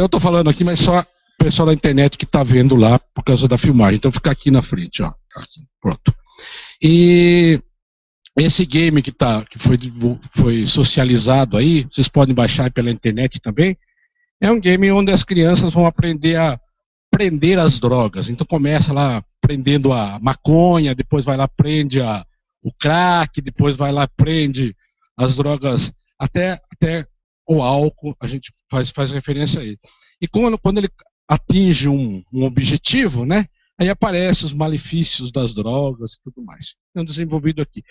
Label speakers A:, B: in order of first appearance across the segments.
A: Então eu estou falando aqui, mas só o pessoal da internet que está vendo lá por causa da filmagem. Então fica aqui na frente, ó. Aqui, pronto. E esse game que foi socializado aí, vocês podem baixar pela internet também, é um game onde as crianças vão aprender a prender as drogas. Então começa lá prendendo a maconha, depois vai lá prende o crack, depois vai lá prende as drogas, até o álcool, a gente faz referência a ele. E quando ele atinge um objetivo, né, aí aparecem os malefícios das drogas e tudo mais. É desenvolvido aqui.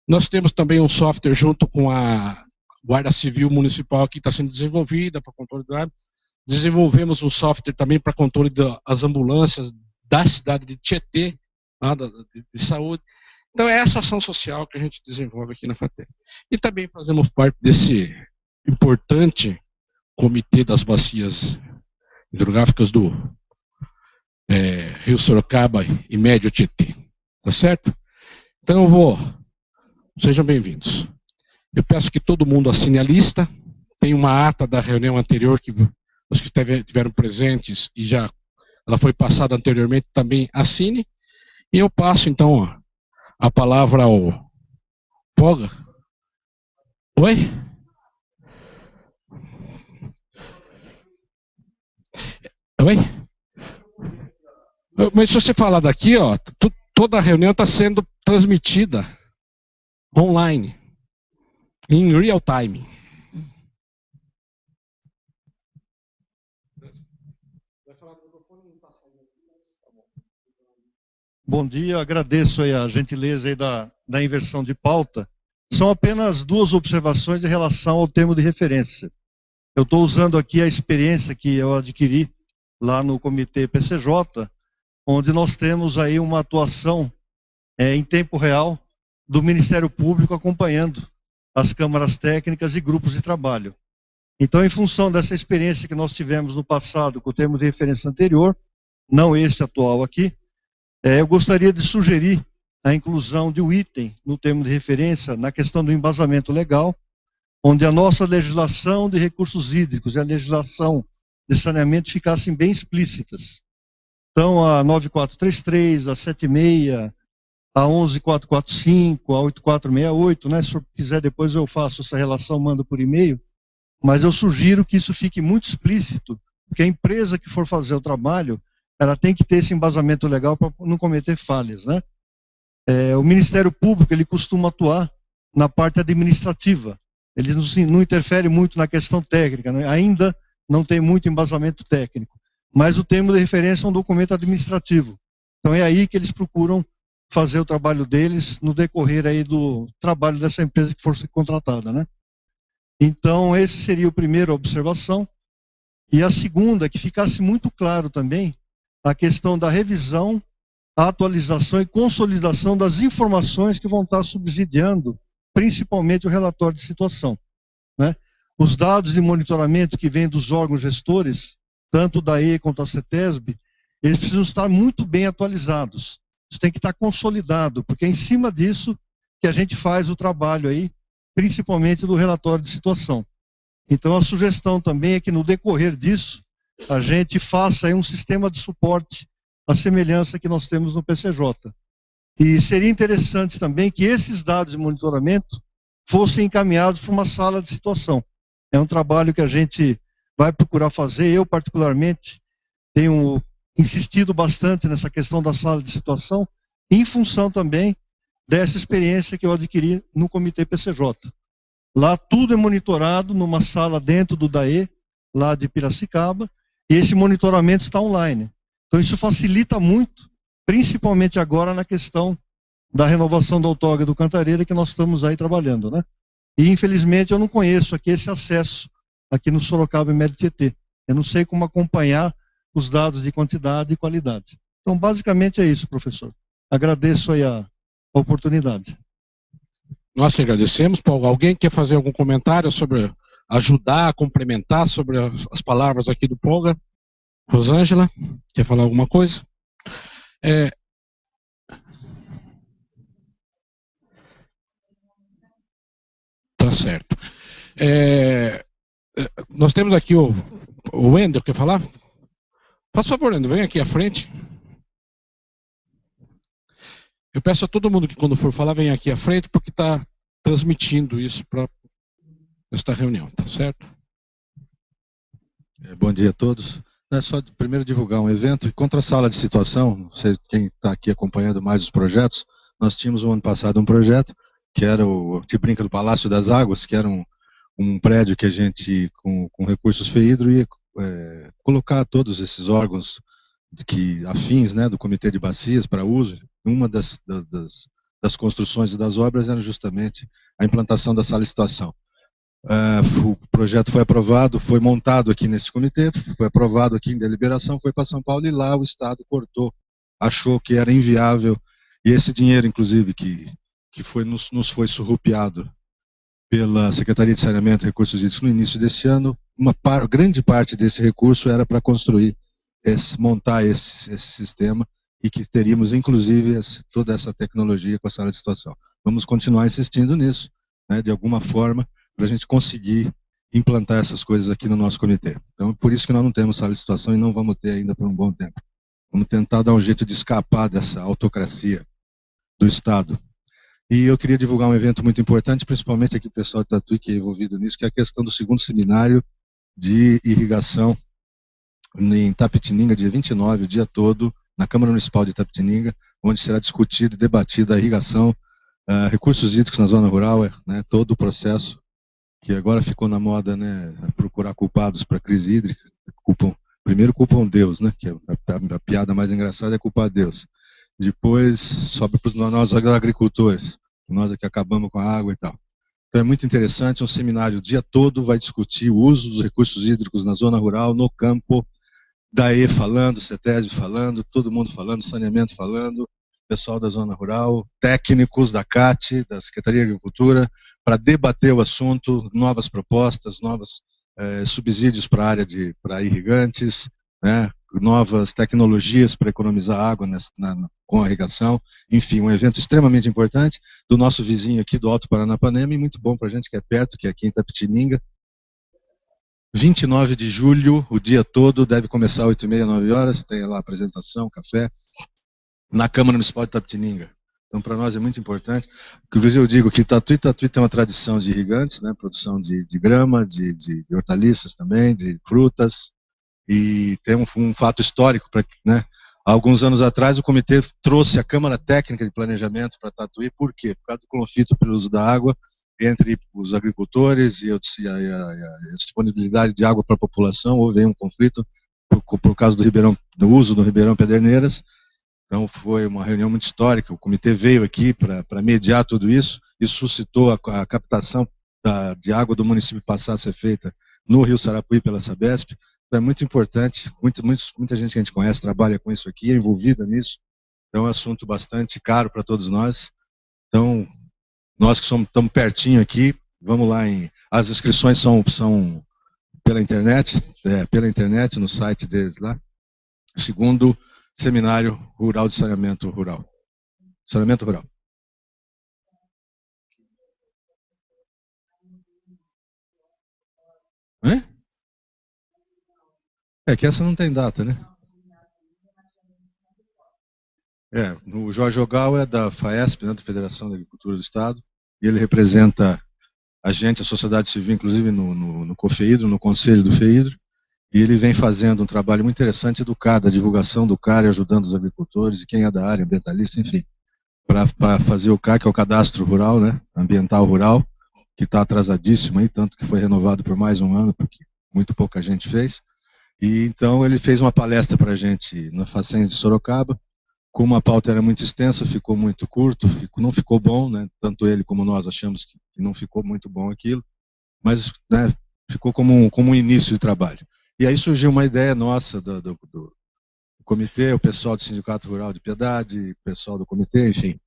A: Nós temos também um software junto com a Guarda Civil Municipal que está sendo desenvolvida para controle do ar. Desenvolvemos um software também para controle das ambulâncias da cidade de Tietê, de saúde. Então é essa ação social que a gente desenvolve aqui na FATEC. E também fazemos parte desse importante comitê das bacias hidrográficas do Rio Sorocaba e Médio Tietê. Tá certo? Então sejam bem-vindos. Eu peço que todo mundo assine a lista. Tem uma ata da reunião anterior que os que estiveram presentes e ela foi passada anteriormente também assine. E eu passo então a palavra ao Poga. Oi? Oi? Mas se você falar daqui, ó, toda a reunião está sendo transmitida online, em real time.
B: Bom dia, agradeço aí a gentileza aí da inversão de pauta. São apenas duas observações em relação ao termo de referência. Eu estou usando aqui a experiência que eu adquiri lá no Comitê PCJ, onde nós temos aí uma atuação em tempo real do Ministério Público acompanhando as câmaras técnicas e grupos de trabalho. Então, em função dessa experiência que nós tivemos no passado com o termo de referência anterior, não este atual aqui, eu gostaria de sugerir a inclusão de um item no termo de referência na questão do embasamento legal, onde a nossa legislação de recursos hídricos e a legislação de saneamento ficassem bem explícitas. Então, a 9433, a 76, a 11445, a 8468, né? Se o senhor quiser, depois eu faço essa relação, mando por e-mail, mas eu sugiro que isso fique muito explícito, porque a empresa que for fazer o trabalho, ela tem que ter esse embasamento legal para não cometer falhas, né? O Ministério Público, ele costuma atuar na parte administrativa. Ele não interfere muito na questão técnica, né? Ainda não tem muito embasamento técnico. Mas o termo de referência é um documento administrativo. Então é aí que eles procuram fazer o trabalho deles no decorrer aí do trabalho dessa empresa que for ser contratada, né? Então, esse seria a primeira observação. E a segunda, que ficasse muito claro também, a questão da revisão, a atualização e consolidação das informações que vão estar subsidiando, principalmente o relatório de situação, né? Os dados de monitoramento que vêm dos órgãos gestores, tanto da E quanto da CETESB, eles precisam estar muito bem atualizados. Isso tem que estar consolidado, porque é em cima disso que a gente faz o trabalho aí, principalmente do relatório de situação. Então a sugestão também é que no decorrer disso, a gente faça aí um sistema de suporte à semelhança que nós temos no PCJ. E seria interessante também que esses dados de monitoramento fossem encaminhados para uma sala de situação. É um trabalho que a gente vai procurar fazer. Eu, particularmente, tenho insistido bastante nessa questão da sala de situação, em função também dessa experiência que eu adquiri no Comitê PCJ. Lá tudo é monitorado numa sala dentro do DAE, lá de Piracicaba, e esse monitoramento está online. Então isso facilita muito, principalmente agora na questão da renovação da outorga do Cantareira, que nós estamos aí trabalhando, né? E infelizmente eu não conheço aqui esse acesso aqui no Sorocaba e Médio Tietê. Eu não sei como acompanhar os dados de quantidade e qualidade. Então basicamente é isso, professor. Agradeço aí a oportunidade.
A: Nós que agradecemos. Paulo, alguém quer fazer algum comentário sobre ajudar, complementar sobre as palavras aqui do Polga? Rosângela, quer falar alguma coisa? Tá certo. Nós temos aqui O Wendel quer falar? Faz favor, Wendel, vem aqui à frente. Eu peço a todo mundo que quando for falar, venha aqui à frente, porque está transmitindo isso para esta reunião, tá certo?
B: Bom dia a todos. É só primeiro divulgar um evento. Contra a sala de situação, não sei quem está aqui acompanhando mais os projetos, nós tínhamos no ano passado um projeto, que era o que brinca do Palácio das Águas, que era um prédio que a gente, com recursos FEIDRO, ia colocar todos esses órgãos afins, né, do Comitê de Bacias para uso. Uma das construções e das obras era justamente a implantação da sala de situação. O projeto foi aprovado, foi montado aqui nesse comitê, foi aprovado aqui em deliberação, foi para São Paulo e lá o Estado cortou, achou que era inviável, e esse dinheiro, inclusive, que nos foi surrupiado pela Secretaria de Saneamento e Recursos Hídricos no início desse ano, grande parte desse recurso era para construir, montar esse sistema, e que teríamos, inclusive, toda essa tecnologia com a sala de situação. Vamos continuar insistindo nisso, né, de alguma forma, para a gente conseguir implantar essas coisas aqui no nosso comitê. Então, por isso que nós não temos sala de situação e não vamos ter ainda por um bom tempo. Vamos tentar dar um jeito de escapar dessa autocracia do Estado. E eu queria divulgar um evento muito importante, principalmente aqui o pessoal de Tatuí que é envolvido nisso, que é a questão do segundo seminário de irrigação em Itapetininga, dia 29, o dia todo, na Câmara Municipal de Itapetininga, onde será discutida e debatida a irrigação, recursos hídricos na zona rural, né, todo o processo, que agora ficou na moda, né, procurar culpados para a crise hídrica. Primeiro culpam Deus, né, que a piada mais engraçada é culpar Deus. Depois sobe para nós agricultores, nós é que acabamos com a água e tal. Então é muito interessante, um seminário o dia todo vai discutir o uso dos recursos hídricos na zona rural, no campo, DAE falando, CETESB falando, todo mundo falando, saneamento falando, pessoal da zona rural, técnicos da CAT, da Secretaria de Agricultura, para debater o assunto, novas propostas, novos subsídios para a área para irrigantes, né, novas tecnologias para economizar água com a irrigação, enfim, um evento extremamente importante do nosso vizinho aqui do Alto Paranapanema e muito bom para a gente que é perto, que é aqui em Itapetininga. 29 de julho, o dia todo, deve começar às 8h30, 9 horas, tem lá apresentação, café, na Câmara Municipal de Itapetininga. Então, para nós é muito importante. Inclusive, eu digo que Tatuí tem uma tradição de irrigantes, né, produção de grama, de hortaliças também, de frutas, e tem um fato histórico, né, há alguns anos atrás o comitê trouxe a Câmara Técnica de Planejamento para Tatuí, por quê? Por causa do conflito pelo uso da água entre os agricultores e a disponibilidade de água para a população. Houve um conflito por causa do uso do Ribeirão Pederneiras. Então foi uma reunião muito histórica, o comitê veio aqui para mediar tudo isso, e suscitou a captação de água do município passar a ser feita no Rio Sarapuí pela Sabesp. Então é muito importante, muita gente que a gente conhece trabalha com isso aqui, é envolvida nisso, então é um assunto bastante caro para todos nós. Então, nós que estamos pertinho aqui, vamos lá, as inscrições são pela internet, no site deles lá, segundo Seminário Rural de Saneamento Rural. Saneamento Rural. Que essa não tem data, né? O Jorge Ogal é da FAESP, né, da Federação da Agricultura do Estado, e ele representa a gente, a sociedade civil, inclusive no COFEIDRO, no Conselho do FEIDRO, e ele vem fazendo um trabalho muito interessante do CAR, da divulgação do CAR e ajudando os agricultores e quem é da área, ambientalista, enfim, para fazer o CAR, que é o Cadastro Rural, né, Ambiental Rural, que está atrasadíssimo aí, tanto que foi renovado por mais um ano, porque muito pouca gente fez. E então ele fez uma palestra para a gente na Facens de Sorocaba, como a pauta era muito extensa, ficou muito curto, não ficou bom, né, tanto ele como nós achamos que não ficou muito bom aquilo, mas, né, ficou como um início de trabalho. E aí surgiu uma ideia nossa do comitê, o pessoal do Sindicato Rural de Piedade, o pessoal do comitê, enfim,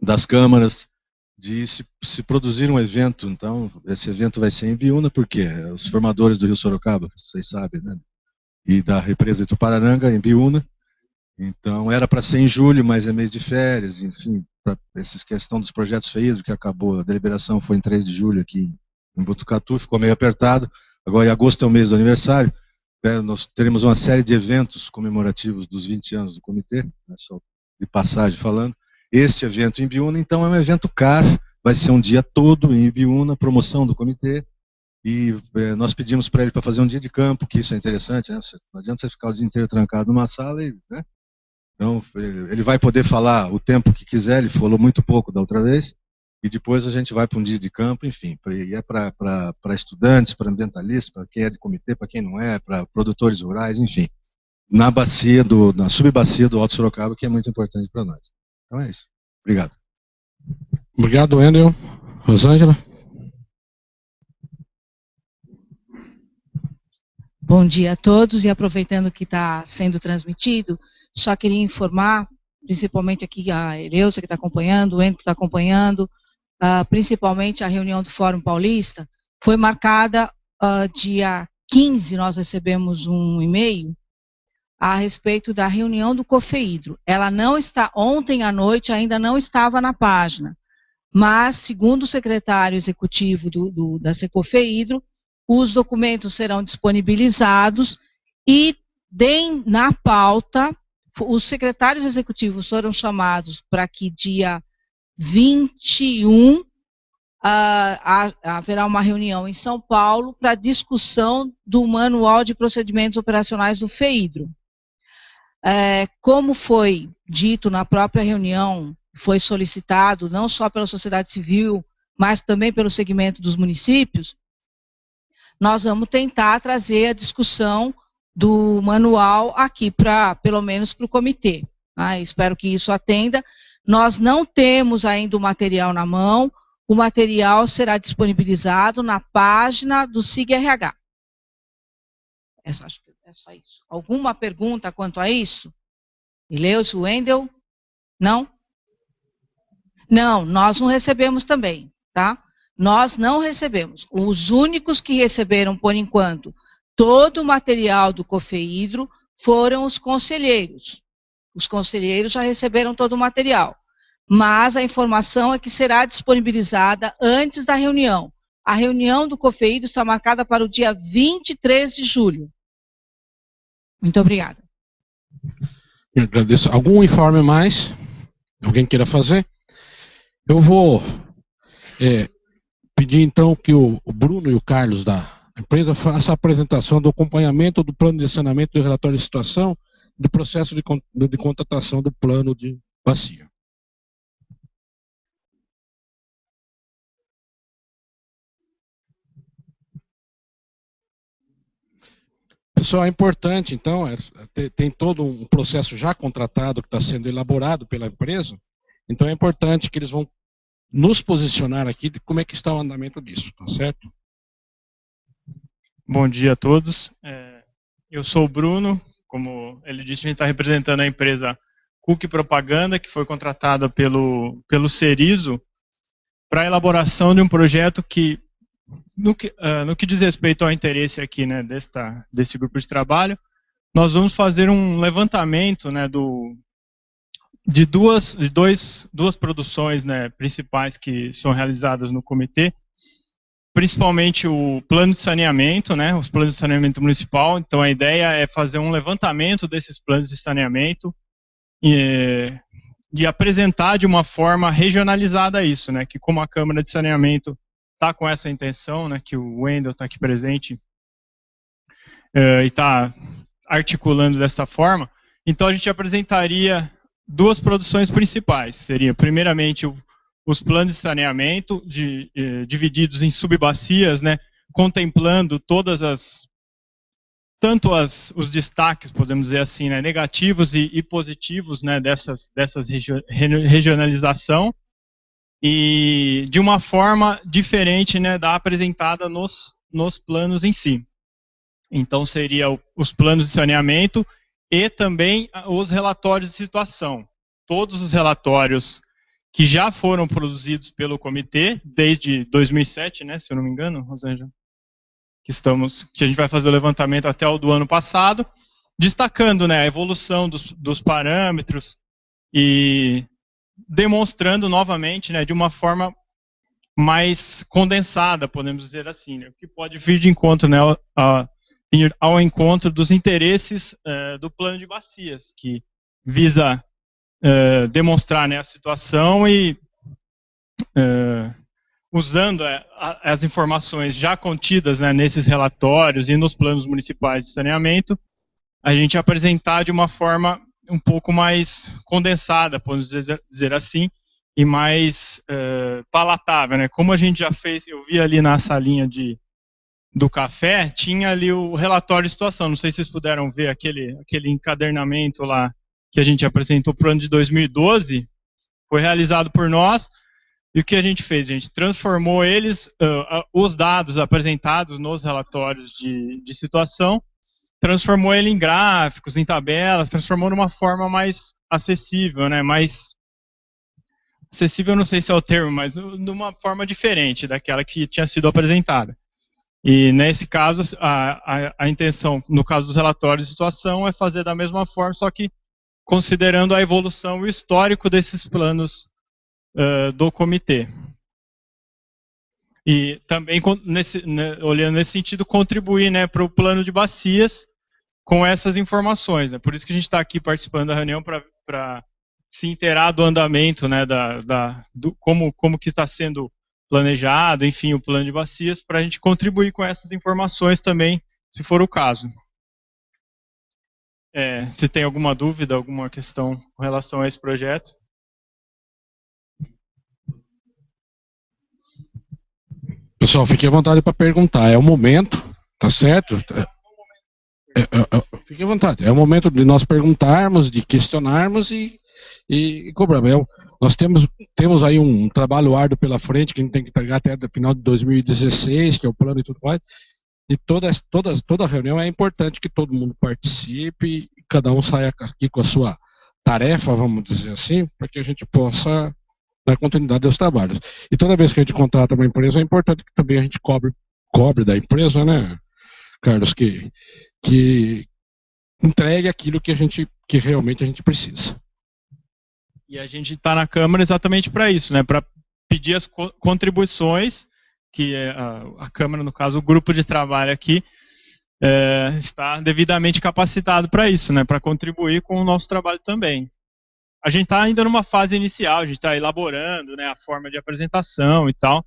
B: das câmaras, de se produzir um evento. Então, esse evento vai ser em Biúna, porque os formadores do Rio Sorocaba, vocês sabem, né, e da represa de Tupararanga, em Biúna. Então, era para ser em julho, mas é mês de férias, enfim, essa questão dos projetos FEIDRO, que acabou, a deliberação foi em 3 de julho aqui em Botucatu, ficou meio apertado. Agora, em agosto é o mês do aniversário, nós teremos uma série de eventos comemorativos dos 20 anos do comitê, né, só de passagem falando. Este evento em Ibiúna, então, é um evento CAR, vai ser um dia todo em Ibiúna, promoção do comitê, e nós pedimos para ele para fazer um dia de campo, que isso é interessante, né? Não adianta você ficar o dia inteiro trancado numa sala, né? Então, ele vai poder falar o tempo que quiser, ele falou muito pouco da outra vez, e depois a gente vai para um dia de campo, enfim, e é para estudantes, para ambientalistas, para quem é de comitê, para quem não é, para produtores rurais, enfim, na subbacia do Alto Sorocaba, que é muito importante para nós. Então é isso. Obrigado.
A: Obrigado, Wendel. Rosângela?
C: Bom dia a todos, e aproveitando que está sendo transmitido, só queria informar, principalmente aqui a Eleusa que está acompanhando, o Wendel que está acompanhando, principalmente a reunião do Fórum Paulista, foi marcada dia 15, nós recebemos um e-mail a respeito da reunião do Cofeidro. Ela não está, ontem à noite ainda não estava na página, mas, segundo o secretário executivo da Secofeidro, os documentos serão disponibilizados e, na pauta, os secretários executivos foram chamados para que dia 21 haverá uma reunião em São Paulo para discussão do Manual de Procedimentos Operacionais do FEIDRO. Como foi dito na própria reunião, foi solicitado não só pela sociedade civil, mas também pelo segmento dos municípios, nós vamos tentar trazer a discussão do manual aqui, pelo menos para o comitê. Espero que isso atenda. Nós não temos ainda o material na mão, o material será disponibilizado na página do SIG-RH. Acho que é só isso. Alguma pergunta quanto a isso? Eleusa, Wendel? Não? Não, nós não recebemos também, tá? Nós não recebemos. Os únicos que receberam, por enquanto, todo o material do Cofeidro foram os conselheiros. Os conselheiros já receberam todo o material. Mas a informação é que será disponibilizada antes da reunião. A reunião do Cofeidro está marcada para o dia 23 de julho. Muito obrigada.
A: Eu agradeço. Algum informe mais? Alguém queira fazer? Eu vou pedir então que o Bruno e o Carlos da empresa façam a apresentação do acompanhamento do plano de saneamento do relatório de situação do processo de contratação do plano de bacia. Pessoal, é importante, então, tem todo um processo já contratado que está sendo elaborado pela empresa, então é importante que eles vão nos posicionar aqui de como é que está o andamento disso, tá certo?
D: Bom dia a todos. Eu sou o Bruno, como ele disse, a gente está representando a empresa Cook Propaganda, que foi contratada pelo Cerizo para a elaboração de um projeto que, no que diz respeito ao interesse aqui, né, desse grupo de trabalho, nós vamos fazer um levantamento, né, de duas produções, né, principais que são realizadas no comitê, principalmente o plano de saneamento, né, os planos de saneamento municipal. Então a ideia é fazer um levantamento desses planos de saneamento e apresentar de uma forma regionalizada isso, né, que como a Câmara de Saneamento está com essa intenção, né, que o Wendel está aqui presente e está articulando dessa forma, então a gente apresentaria duas produções principais. Seria, primeiramente, os planos de saneamento divididos em subbacias, né, contemplando todas os destaques, podemos dizer assim, né, negativos e positivos, né, dessas regionalização, e de uma forma diferente, né, da apresentada nos planos em si. Então, seria os planos de saneamento e também os relatórios de situação. Todos os relatórios que já foram produzidos pelo comitê desde 2007, né, se eu não me engano, Rosângela, que a gente vai fazer o levantamento até o do ano passado, destacando, né, a evolução dos parâmetros e demonstrando novamente, né, de uma forma mais condensada, podemos dizer assim, né, que pode vir de encontro, né, ir ao encontro dos interesses do plano de bacias, que visa demonstrar, né, a situação e, usando as informações já contidas, né, nesses relatórios e nos planos municipais de saneamento, a gente apresentar de uma forma um pouco mais condensada, podemos dizer assim, e mais palatável, né? Como a gente já fez, eu vi ali na salinha do café, tinha ali o relatório de situação. Não sei se vocês puderam ver aquele encadernamento lá que a gente apresentou para o ano de 2012, foi realizado por nós. E o que a gente fez? A gente transformou os dados apresentados nos relatórios de situação, transformou ele em gráficos, em tabelas, transformou de uma forma mais acessível, né? Mais acessível, não sei se é o termo, mas de uma forma diferente daquela que tinha sido apresentada. E nesse caso, a intenção, no caso dos relatórios de situação, é fazer da mesma forma, só que considerando a evolução e o histórico desses planos do comitê. E também, olhando nesse sentido, contribuir, né, para o plano de bacias com essas informações. Né? Por isso que a gente está aqui participando da reunião, para se inteirar do andamento, né, como que está sendo planejado, enfim, o plano de bacias, para a gente contribuir com essas informações também, se for o caso. Se tem alguma dúvida, alguma questão com relação a esse projeto?
A: Pessoal, fique à vontade para perguntar. É o momento, tá certo? Fique à vontade. É o momento de nós perguntarmos, de questionarmos e cobrarmos. Nós temos aí um trabalho árduo pela frente que a gente tem que entregar até o final de 2016, que é o plano e tudo mais. E toda reunião é importante que todo mundo participe, e cada um saia aqui com a sua tarefa, vamos dizer assim, para que a gente possa dar continuidade aos trabalhos. E toda vez que a gente contrata uma empresa, é importante que também a gente cobre da empresa, né, Carlos, que entregue aquilo que realmente a gente precisa.
D: E a gente está na Câmara exatamente para isso, né, para pedir as contribuições, que a Câmara, no caso, o grupo de trabalho aqui, está devidamente capacitado para isso, né, para contribuir com o nosso trabalho também. A gente está ainda numa fase inicial, a gente está elaborando, né, a forma de apresentação e tal,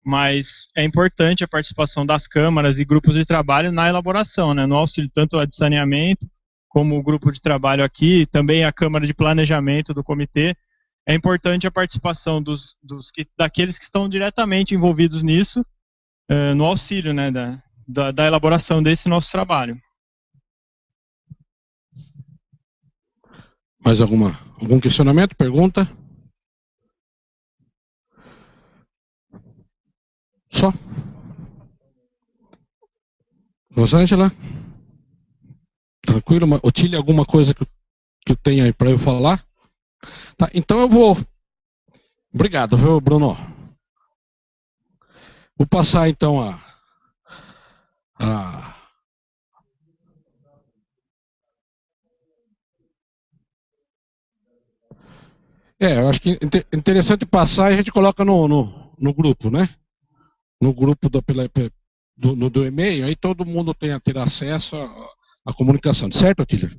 D: mas é importante a participação das câmaras e grupos de trabalho na elaboração, né, no auxílio tanto a de saneamento, como o grupo de trabalho aqui, também a Câmara de Planejamento do Comitê. É importante a participação daqueles que estão diretamente envolvidos nisso, no auxílio, né, da elaboração desse nosso trabalho.
A: Mais algum questionamento, pergunta? Só? Rosângela? Tranquilo? Otília, alguma coisa que eu tenha aí para eu falar? Tá, então eu vou... Obrigado, viu, Bruno? Vou passar então eu acho que é interessante passar e a gente coloca no grupo, né? No grupo do e-mail, aí todo mundo tem a ter acesso à comunicação, certo, Otília?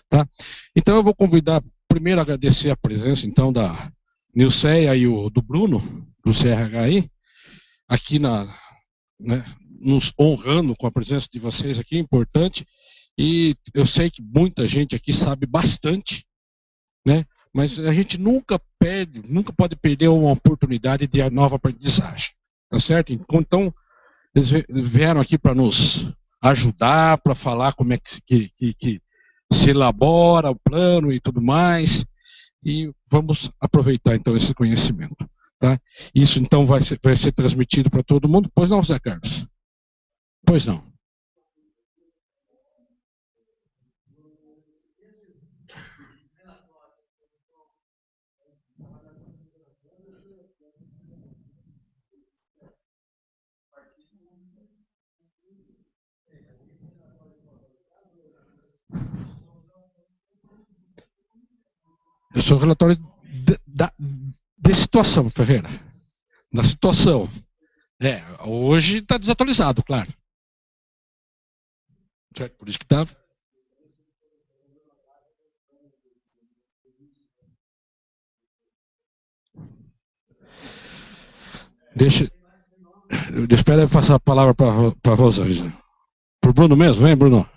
A: Tá? Então eu vou convidar, primeiro agradecer a presença então da Nilceia e do Bruno, do CRHI, aqui né, nos honrando com a presença de vocês aqui, importante, e eu sei que muita gente aqui sabe bastante, né? Mas a gente nunca pode perder uma oportunidade de nova aprendizagem, tá certo? Então, eles vieram aqui para nos ajudar, para falar como é que se elabora o plano e tudo mais, e vamos aproveitar então esse conhecimento, tá? Isso então vai ser transmitido para todo mundo. Pois não, Zé Carlos? Pois não. Eu sou o relatório de situação, Ferreira. Da situação. Hoje está desatualizado, claro. Certo? Por isso que está. Espera eu passar a palavra para a Rosângela. Para o Bruno mesmo? Vem, Bruno.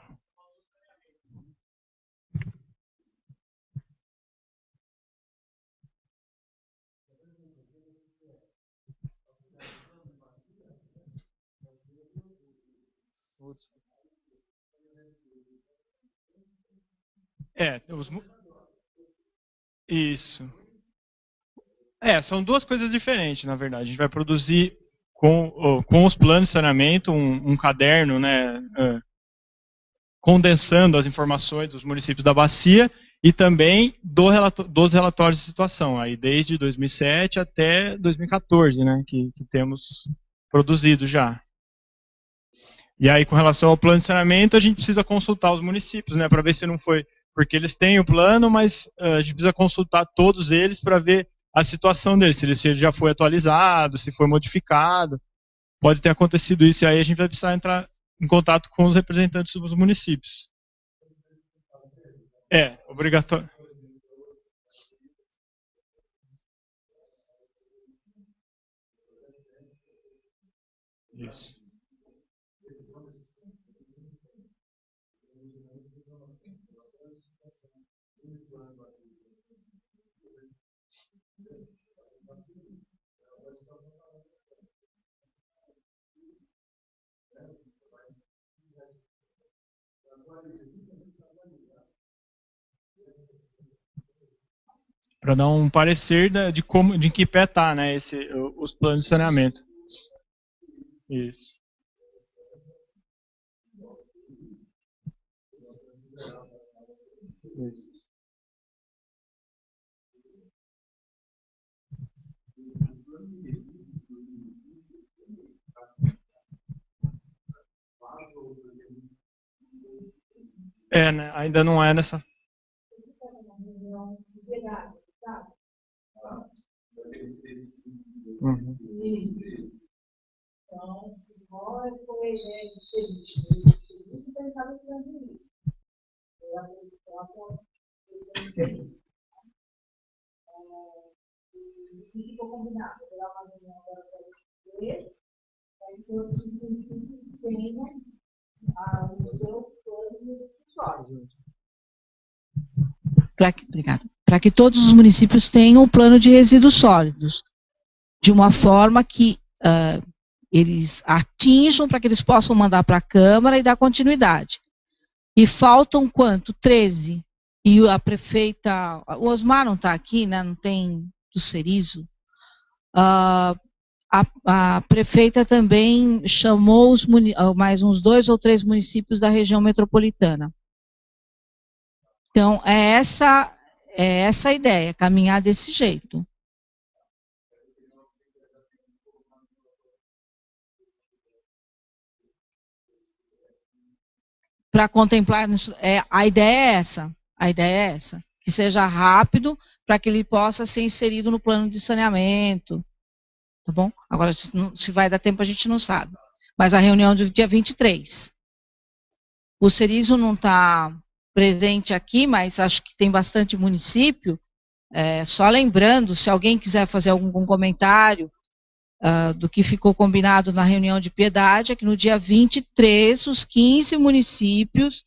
D: Isso. São duas coisas diferentes, na verdade. A gente vai produzir com os planos de saneamento um caderno, né, condensando as informações dos municípios da bacia e também dos relatórios de situação, aí desde 2007 até 2014, né, que temos produzido já. E aí, com relação ao plano de saneamento, a gente precisa consultar os municípios, né, para ver se não foi, porque eles têm o plano, mas a gente precisa consultar todos eles para ver a situação deles, se ele já foi atualizado, se foi modificado. Pode ter acontecido isso, e aí a gente vai precisar entrar em contato com os representantes dos municípios. Obrigatório. Isso. Para dar um parecer de que pé está, né, os planos de saneamento. Isso. Né, ainda não é nessa. Uhum.
C: Para que todos os municípios tenham um plano de resíduos sólidos, de uma forma que eles atinjam, para que eles possam mandar para a Câmara e dar continuidade. E faltam quanto? 13. E a prefeita, o Osmar não está aqui, né? Não tem do Cerizo. A prefeita também chamou mais uns 2 ou 3 municípios da região metropolitana. Então, é essa a ideia, caminhar desse jeito. Para contemplar, a ideia é essa, que seja rápido, para que ele possa ser inserido no plano de saneamento, tá bom? Agora, se vai dar tempo, a gente não sabe. Mas a reunião do dia 23. O Cerizo não está presente aqui, mas acho que tem bastante município. Só lembrando, se alguém quiser fazer algum comentário do que ficou combinado na reunião de Piedade, é que no dia 23, os 15 municípios,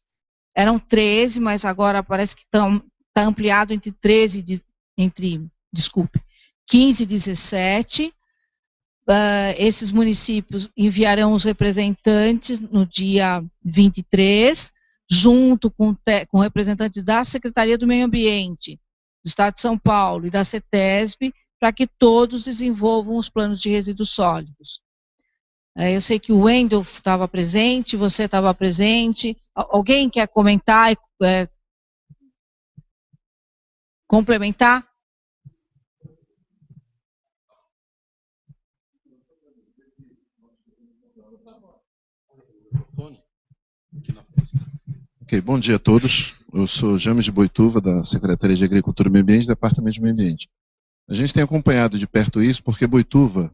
C: eram 13, mas agora parece que está ampliado entre 15 e 17. Esses municípios enviarão os representantes no dia 23, junto com representantes da Secretaria do Meio Ambiente, do Estado de São Paulo e da CETESB, para que todos desenvolvam os planos de resíduos sólidos. Eu sei que o Wendel estava presente, você estava presente. Alguém quer comentar e complementar?
E: Ok, bom dia a todos. Eu sou James de Boituva, da Secretaria de Agricultura e Meio Ambiente, Departamento de Meio Ambiente. A gente tem acompanhado de perto isso porque Boituva,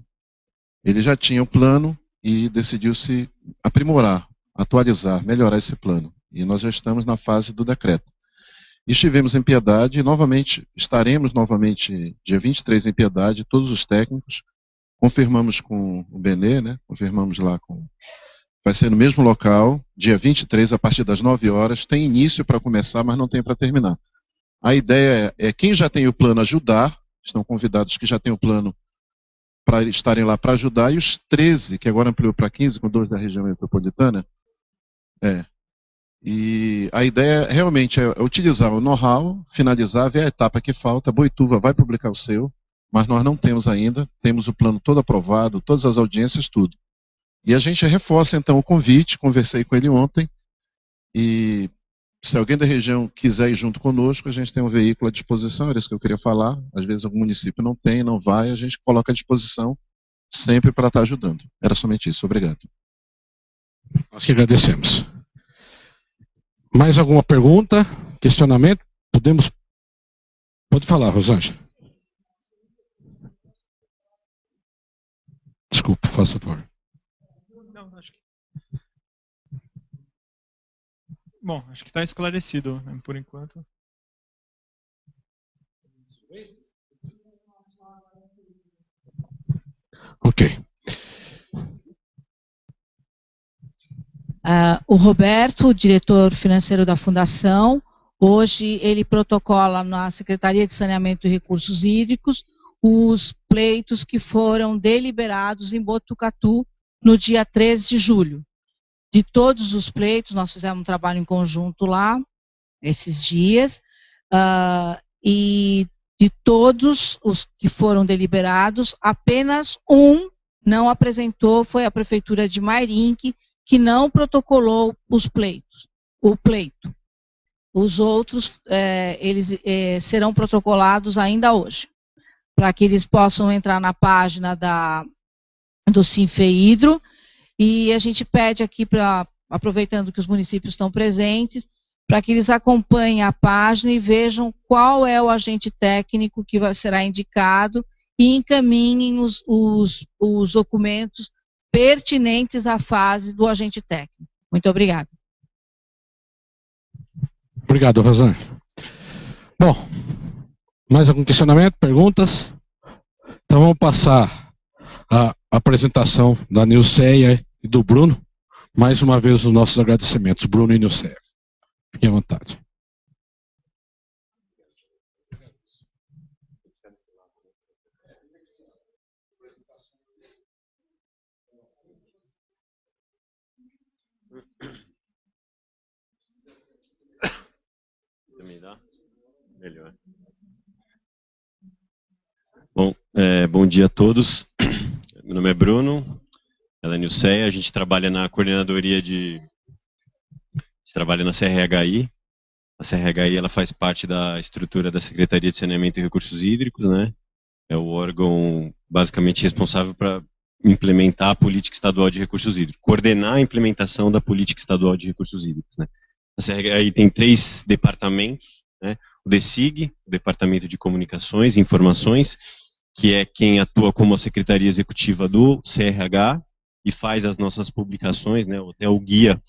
E: ele já tinha o plano e decidiu se aprimorar atualizar, melhorar esse plano. E nós já estamos na fase do decreto. Estivemos em Piedade e estaremos novamente dia 23 em Piedade, todos os técnicos. Confirmamos com o Benê, né? Confirmamos lá com... Vai ser no mesmo local, dia 23, a partir das 9 horas. Tem início para começar, mas não tem para terminar. A ideia é quem já tem o plano ajudar, estão convidados que já têm o plano para estarem lá para ajudar, e os 13, que agora ampliou para 15, com 2 da região metropolitana, e a ideia realmente é utilizar o know-how, finalizar, ver a etapa que falta. Boituva vai publicar o seu, mas nós não temos ainda, temos o plano todo aprovado, todas as audiências, tudo. E a gente reforça então o convite, conversei com ele ontem, e se alguém da região quiser ir junto conosco, a gente tem um veículo à disposição, era isso que eu queria falar. Às vezes algum município não tem, não vai, a gente coloca à disposição sempre para estar ajudando. Era somente isso, obrigado.
A: Nós que agradecemos. Mais alguma pergunta, questionamento? Pode falar, Rosângela. Desculpa, faça favor.
D: Não, acho que... Bom, acho que está esclarecido, né, por enquanto.
A: Ok.
C: O Roberto, diretor financeiro da Fundação, hoje ele protocola na Secretaria de Saneamento e Recursos Hídricos os pleitos que foram deliberados em Botucatu no dia 13 de julho. De todos os pleitos, nós fizemos um trabalho em conjunto lá, esses dias, e de todos os que foram deliberados, apenas um não apresentou, foi a Prefeitura de Mairinque, que não protocolou o pleito. Os outros, eles serão protocolados ainda hoje, para que eles possam entrar na página do Sinfeidro. E a gente pede aqui, aproveitando que os municípios estão presentes, para que eles acompanhem a página e vejam qual é o agente técnico que será indicado e encaminhem os documentos pertinentes à fase do agente técnico. Muito obrigada.
A: Obrigado, Rosângela. Bom, mais algum questionamento, perguntas? Então vamos passar a apresentação da Nilceia e do Bruno. Mais uma vez os nossos agradecimentos, Bruno e Nilceia. Fiquem à vontade.
F: Me dá? Melhor. Bom, bom dia a todos. Meu nome é Bruno, ela é Nilceia, a gente trabalha na coordenadoria trabalha na CRHI. A CRHI ela faz parte da estrutura da Secretaria de Saneamento e Recursos Hídricos, né? É o órgão basicamente responsável para implementar a política estadual de recursos hídricos, coordenar a implementação da política estadual de recursos hídricos, né? A CRHI tem 3 departamentos, né? O DECIG, o Departamento de Comunicações e Informações, que é quem atua como a Secretaria Executiva do CRH e faz as nossas publicações, né? Até o guia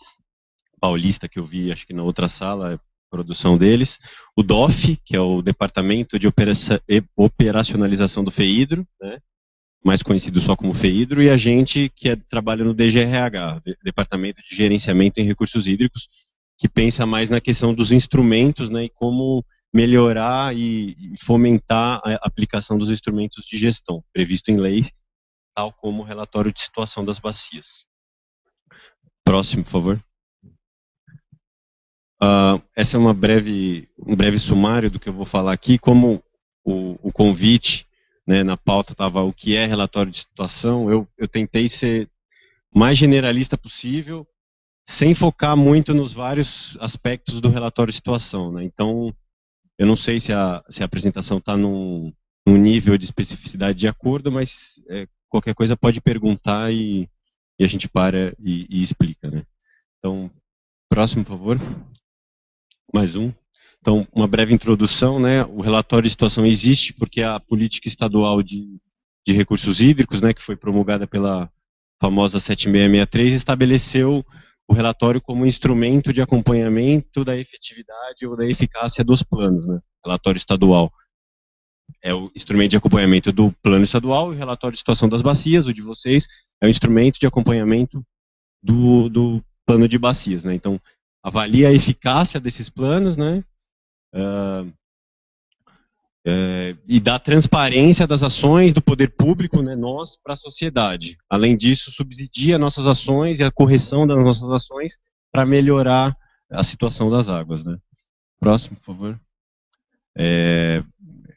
F: paulista que eu vi, acho que na outra sala, a produção deles. O DOF, que é o Departamento de Operacionalização do FEIDRO, né? Mais conhecido só como FEIDRO, e a gente que trabalha no DGRH, Departamento de Gerenciamento em Recursos Hídricos, que pensa mais na questão dos instrumentos, né, e como melhorar e fomentar a aplicação dos instrumentos de gestão, previsto em lei, tal como o relatório de situação das bacias. Próximo, por favor. Essa é um breve sumário do que eu vou falar aqui, como o convite, né, na pauta estava o que é relatório de situação, eu tentei ser mais generalista possível, sem focar muito nos vários aspectos do relatório de situação, né? Então, eu não sei se a apresentação está num nível de especificidade de acordo, mas qualquer coisa pode perguntar e a gente para e explica, né? Então, próximo, por favor. Mais um. Então, uma breve introdução, né? O relatório de situação existe porque a política estadual de recursos hídricos, né, que foi promulgada pela famosa 7663, estabeleceu o relatório como instrumento de acompanhamento da efetividade ou da eficácia dos planos, né? Relatório estadual é o instrumento de acompanhamento do plano estadual, e o relatório de situação das bacias, o de vocês, é o instrumento de acompanhamento do plano de bacias, né? Então, avalia a eficácia desses planos, né? E dá transparência das ações do poder público, né, nós, para a sociedade. Além disso, subsidia nossas ações e a correção das nossas ações para melhorar a situação das águas, né? Próximo, por favor.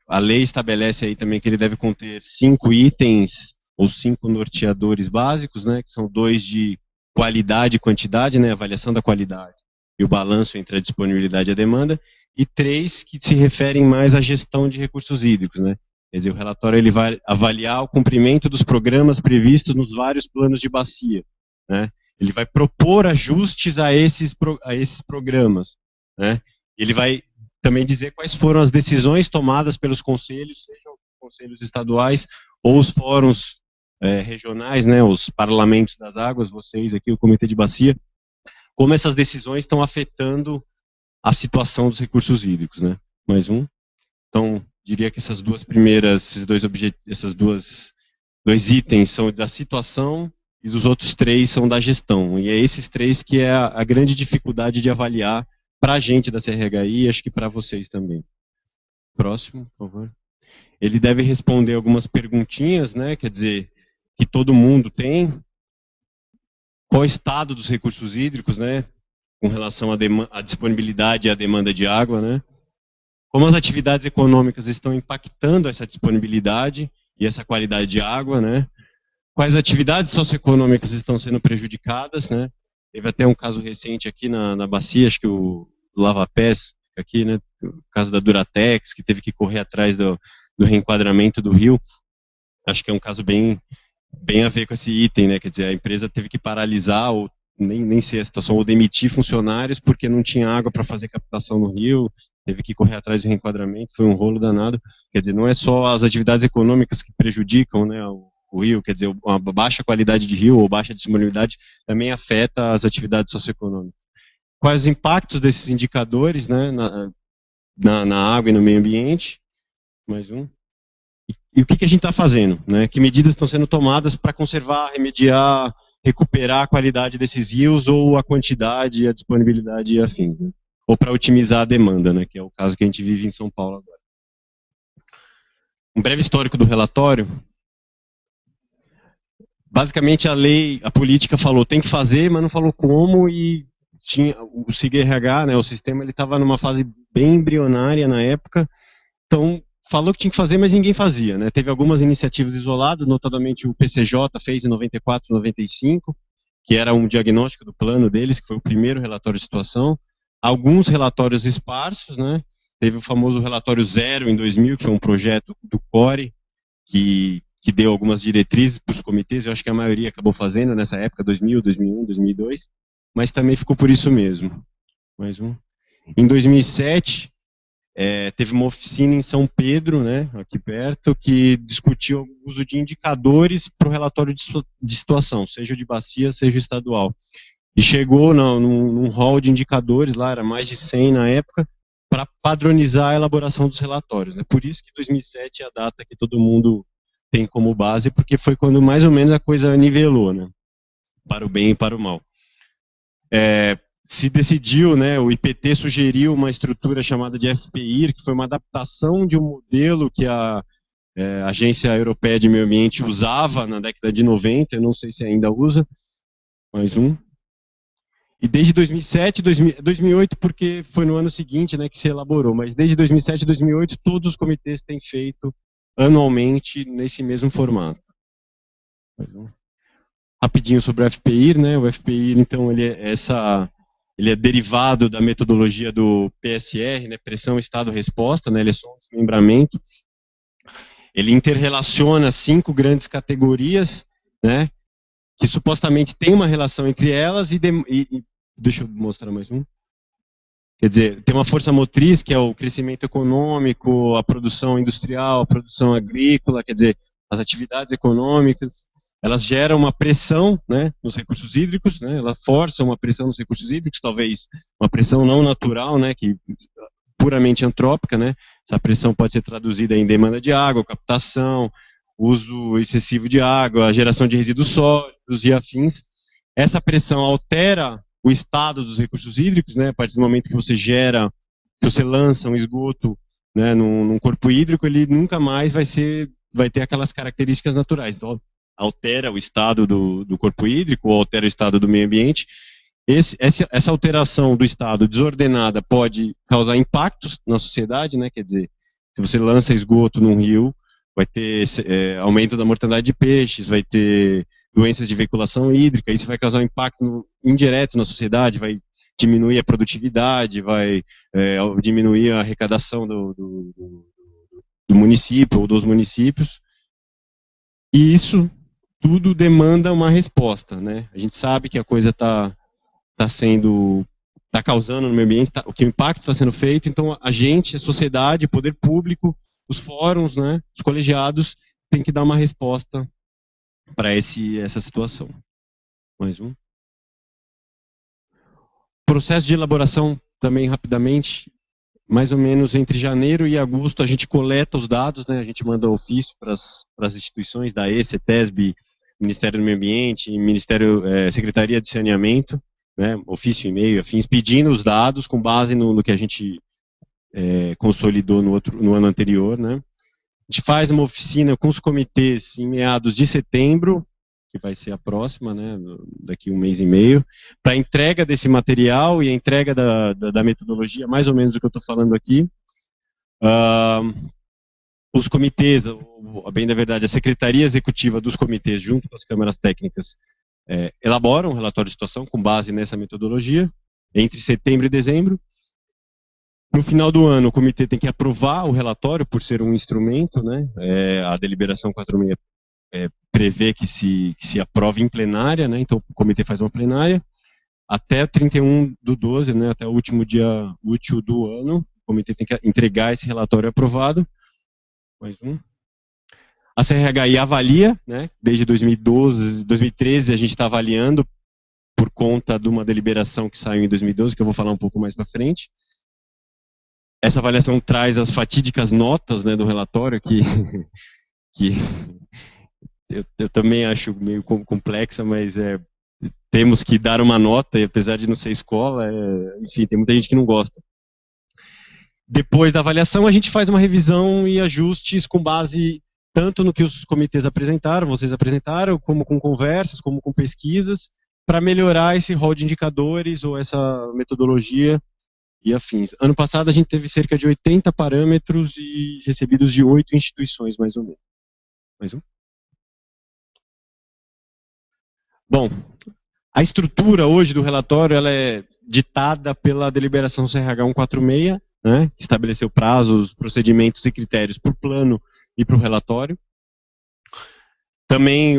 F: A lei estabelece aí também que ele deve conter 5 itens ou 5 norteadores básicos, né, que são 2 de qualidade e quantidade, né, avaliação da qualidade e o balanço entre a disponibilidade e a demanda, e 3 que se referem mais à gestão de recursos hídricos, né? Quer dizer, o relatório ele vai avaliar o cumprimento dos programas previstos nos vários planos de bacia, né? Ele vai propor ajustes a esses programas, né? Ele vai também dizer quais foram as decisões tomadas pelos conselhos, sejam conselhos estaduais ou os fóruns regionais, né? Os parlamentos das águas, vocês aqui, o Comitê de Bacia, como essas decisões estão afetando a situação dos recursos hídricos, né? Mais um. Então, diria que essas duas primeiras, esses dois itens são da situação e os outros 3 são da gestão. E é esses 3 que é a grande dificuldade de avaliar para a gente da CRHI e acho que para vocês também. Próximo, por favor. Ele deve responder algumas perguntinhas, né? Quer dizer, que todo mundo tem. Qual o estado dos recursos hídricos, né? Com relação à disponibilidade e à demanda de água, né? Como as atividades econômicas estão impactando essa disponibilidade e essa qualidade de água, né? Quais atividades socioeconômicas estão sendo prejudicadas, né? Teve até um caso recente aqui na bacia, acho que o Lava Pés, aqui, né? O caso da Duratex, que teve que correr atrás do reenquadramento do rio. Acho que é um caso bem a ver com esse item, né? Quer dizer, a empresa teve que paralisar ou nem sei a situação, ou demitir funcionários porque não tinha água para fazer captação no rio, teve que correr atrás do reenquadramento, foi um rolo danado. Quer dizer, não é só as atividades econômicas que prejudicam, né, o rio, quer dizer, a baixa qualidade de rio ou baixa disponibilidade também afeta as atividades socioeconômicas. Quais os impactos desses indicadores, né, na água e no meio ambiente? Mais um. E o que a gente está fazendo, né? Que medidas estão sendo tomadas para conservar, remediar, recuperar a qualidade desses rios ou a quantidade, a disponibilidade e afins, né? Ou para otimizar a demanda, né? Que é o caso que a gente vive em São Paulo agora. Um breve histórico do relatório. Basicamente a política falou tem que fazer, mas não falou como, e tinha o SIG-RH, né? O sistema ele estava numa fase bem embrionária na época, então falou que tinha que fazer, mas ninguém fazia, né? Teve algumas iniciativas isoladas, notadamente o PCJ fez em 94, 95, que era um diagnóstico do plano deles, que foi o primeiro relatório de situação. Alguns relatórios esparsos, né? Teve o famoso relatório Zero em 2000, que foi um projeto do CORE, que deu algumas diretrizes para os comitês, eu acho que a maioria acabou fazendo nessa época, 2000, 2001, 2002, mas também ficou por isso mesmo. Mais um. Em 2007... teve uma oficina em São Pedro, né, aqui perto, que discutiu o uso de indicadores para o relatório de situação, seja de bacia, seja estadual. E chegou num hall de indicadores, lá era mais de 100 na época, para padronizar a elaboração dos relatórios, né. Por isso que 2007 é a data que todo mundo tem como base, porque foi quando mais ou menos a coisa nivelou, né, para o bem e para o mal. Se decidiu, né, o IPT sugeriu uma estrutura chamada de FPIR, que foi uma adaptação de um modelo que a Agência Europeia de Meio Ambiente usava na década de 90, eu não sei se ainda usa, mais um. E desde 2007, 2008, porque foi no ano seguinte, né, que se elaborou, mas desde 2007 e 2008 todos os comitês têm feito anualmente nesse mesmo formato. Mais um. Rapidinho sobre o FPIR, né, o FPIR, então, ele é derivado da metodologia do PSR, né, pressão, estado, resposta, né, ele é só um desmembramento. Ele interrelaciona 5 grandes categorias, né, que supostamente tem uma relação entre elas e deixa eu mostrar mais um. Quer dizer, tem uma força motriz, que é o crescimento econômico, a produção industrial, a produção agrícola, quer dizer, as atividades econômicas, elas geram uma pressão, né, nos recursos hídricos, né, elas forçam uma pressão nos recursos hídricos, talvez uma pressão não natural, né, que puramente antrópica, né, essa pressão pode ser traduzida em demanda de água, captação, uso excessivo de água, geração de resíduos sólidos e afins. Essa pressão altera o estado dos recursos hídricos, né, a partir do momento que você lança um esgoto, né, num corpo hídrico, ele nunca mais vai ter aquelas características naturais. Então, altera o estado do corpo hídrico, ou altera o estado do meio ambiente. Essa alteração do estado desordenada pode causar impactos na sociedade, né? Quer dizer, se você lança esgoto num rio, vai ter aumento da mortandade de peixes, vai ter doenças de veiculação hídrica, isso vai causar um impacto indireto na sociedade, vai diminuir a produtividade, vai diminuir a arrecadação do município ou dos municípios. E isso tudo demanda uma resposta, né? A gente sabe que a coisa está causando no meio ambiente, que o impacto está sendo feito, então a gente, a sociedade, o poder público, os fóruns, né, os colegiados, tem que dar uma resposta para essa situação. Mais um. Processo de elaboração, também rapidamente, mais ou menos entre janeiro e agosto a gente coleta os dados, né, a gente manda ofício para as instituições da CETESB, Ministério do Meio Ambiente, Secretaria de Saneamento, né, ofício, e-mail, afins, pedindo os dados com base no que a gente consolidou no ano anterior, né. A gente faz uma oficina com os comitês em meados de setembro, que vai ser a próxima, né, daqui um mês e meio, para a entrega desse material e a entrega da metodologia, mais ou menos o que eu estou falando aqui. Os comitês, bem da verdade, a Secretaria Executiva dos comitês, junto com as câmaras técnicas, elaboram um relatório de situação com base nessa metodologia, entre setembro e dezembro. No final do ano, o comitê tem que aprovar o relatório, por ser um instrumento, né? A deliberação 46 prevê que se aprove em plenária, né? Então o comitê faz uma plenária. Até 31/12, né? Até o último dia útil do ano, o comitê tem que entregar esse relatório aprovado. Mais um. A CRHI avalia, né? Desde 2013 a gente está avaliando por conta de uma deliberação que saiu em 2012, que eu vou falar um pouco mais para frente. Essa avaliação traz as fatídicas notas, né, do relatório, que eu também acho meio complexa, mas temos que dar uma nota, e apesar de não ser escola, enfim, tem muita gente que não gosta. Depois da avaliação, a gente faz uma revisão e ajustes com base tanto no que os comitês apresentaram, vocês apresentaram, como com conversas, como com pesquisas, para melhorar esse rol de indicadores ou essa metodologia e afins. Ano passado a gente teve cerca de 80 parâmetros e recebidos de 8 instituições, mais ou menos. Mais um. Bom, a estrutura hoje do relatório ela é ditada pela deliberação CRH 146, né, que estabeleceu prazos, procedimentos e critérios para o plano e para o relatório. Também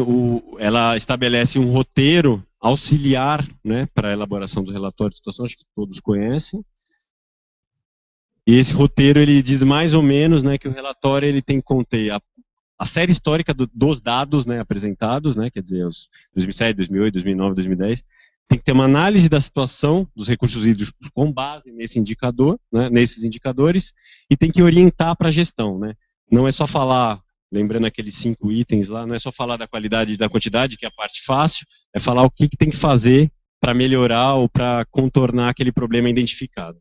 F: ela estabelece um roteiro auxiliar, né, para a elaboração do relatório de situação, acho que todos conhecem. E esse roteiro ele diz mais ou menos, né, que o relatório ele tem que conter a série histórica dos dados, né, apresentados, né, quer dizer, os 2007, 2008, 2009, 2010. Tem que ter uma análise da situação dos recursos hídricos com base nesse indicador, né, nesses indicadores, e tem que orientar para a gestão, né. Não é só falar, lembrando aqueles 5 itens lá, não é só falar da qualidade e da quantidade, que é a parte fácil, é falar o que tem que fazer para melhorar ou para contornar aquele problema identificado.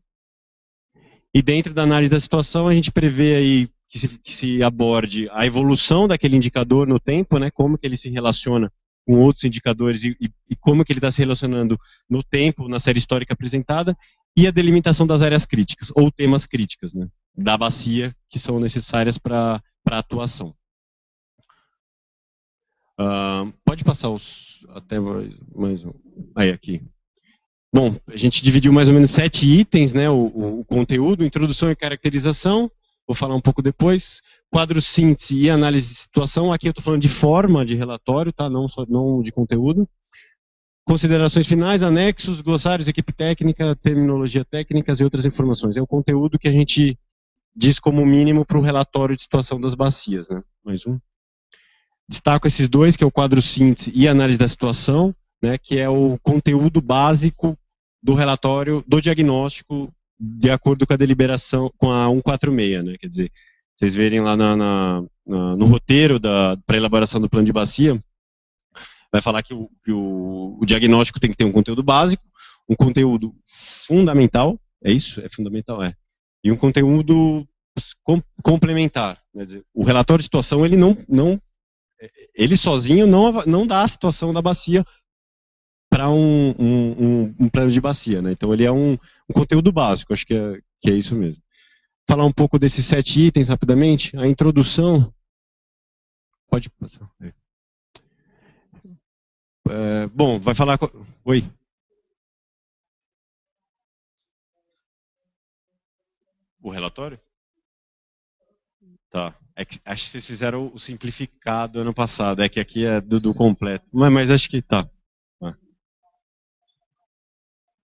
F: E dentro da análise da situação, a gente prevê aí que se aborde a evolução daquele indicador no tempo, né, como que ele se relaciona com outros indicadores e como que ele está se relacionando no tempo, na série histórica apresentada, e a delimitação das áreas críticas, ou temas críticos, né, da bacia, que são necessárias para a atuação. Pode passar até mais um. Aí, aqui. Bom, a gente dividiu mais ou menos 7 itens, né, o conteúdo, introdução e caracterização, vou falar um pouco depois, quadro síntese e análise de situação, aqui eu estou falando de forma de relatório, tá, não de conteúdo. Considerações finais, anexos, glossários, equipe técnica, terminologia técnicas e outras informações. É o conteúdo que a gente diz como mínimo para o relatório de situação das bacias, né, mais um. destaco esses dois, que é o quadro síntese e análise da situação, né, que é o conteúdo básico do relatório, do diagnóstico, de acordo com a deliberação, com a 146, né, quer dizer, vocês verem lá no roteiro para elaboração do plano de bacia, vai falar que o diagnóstico tem que ter um conteúdo básico, um conteúdo fundamental, é isso? É fundamental, é. E um conteúdo complementar. Quer dizer, o relatório de situação, ele sozinho não dá a situação da bacia para um plano de bacia, né? Então ele é um conteúdo básico, acho que é isso mesmo. Falar um pouco desses 7 itens rapidamente. A introdução. Pode passar. Bom, vai falar. Oi. O relatório? Tá. Acho que vocês fizeram o simplificado ano passado. É que aqui é do completo. Mas acho que tá.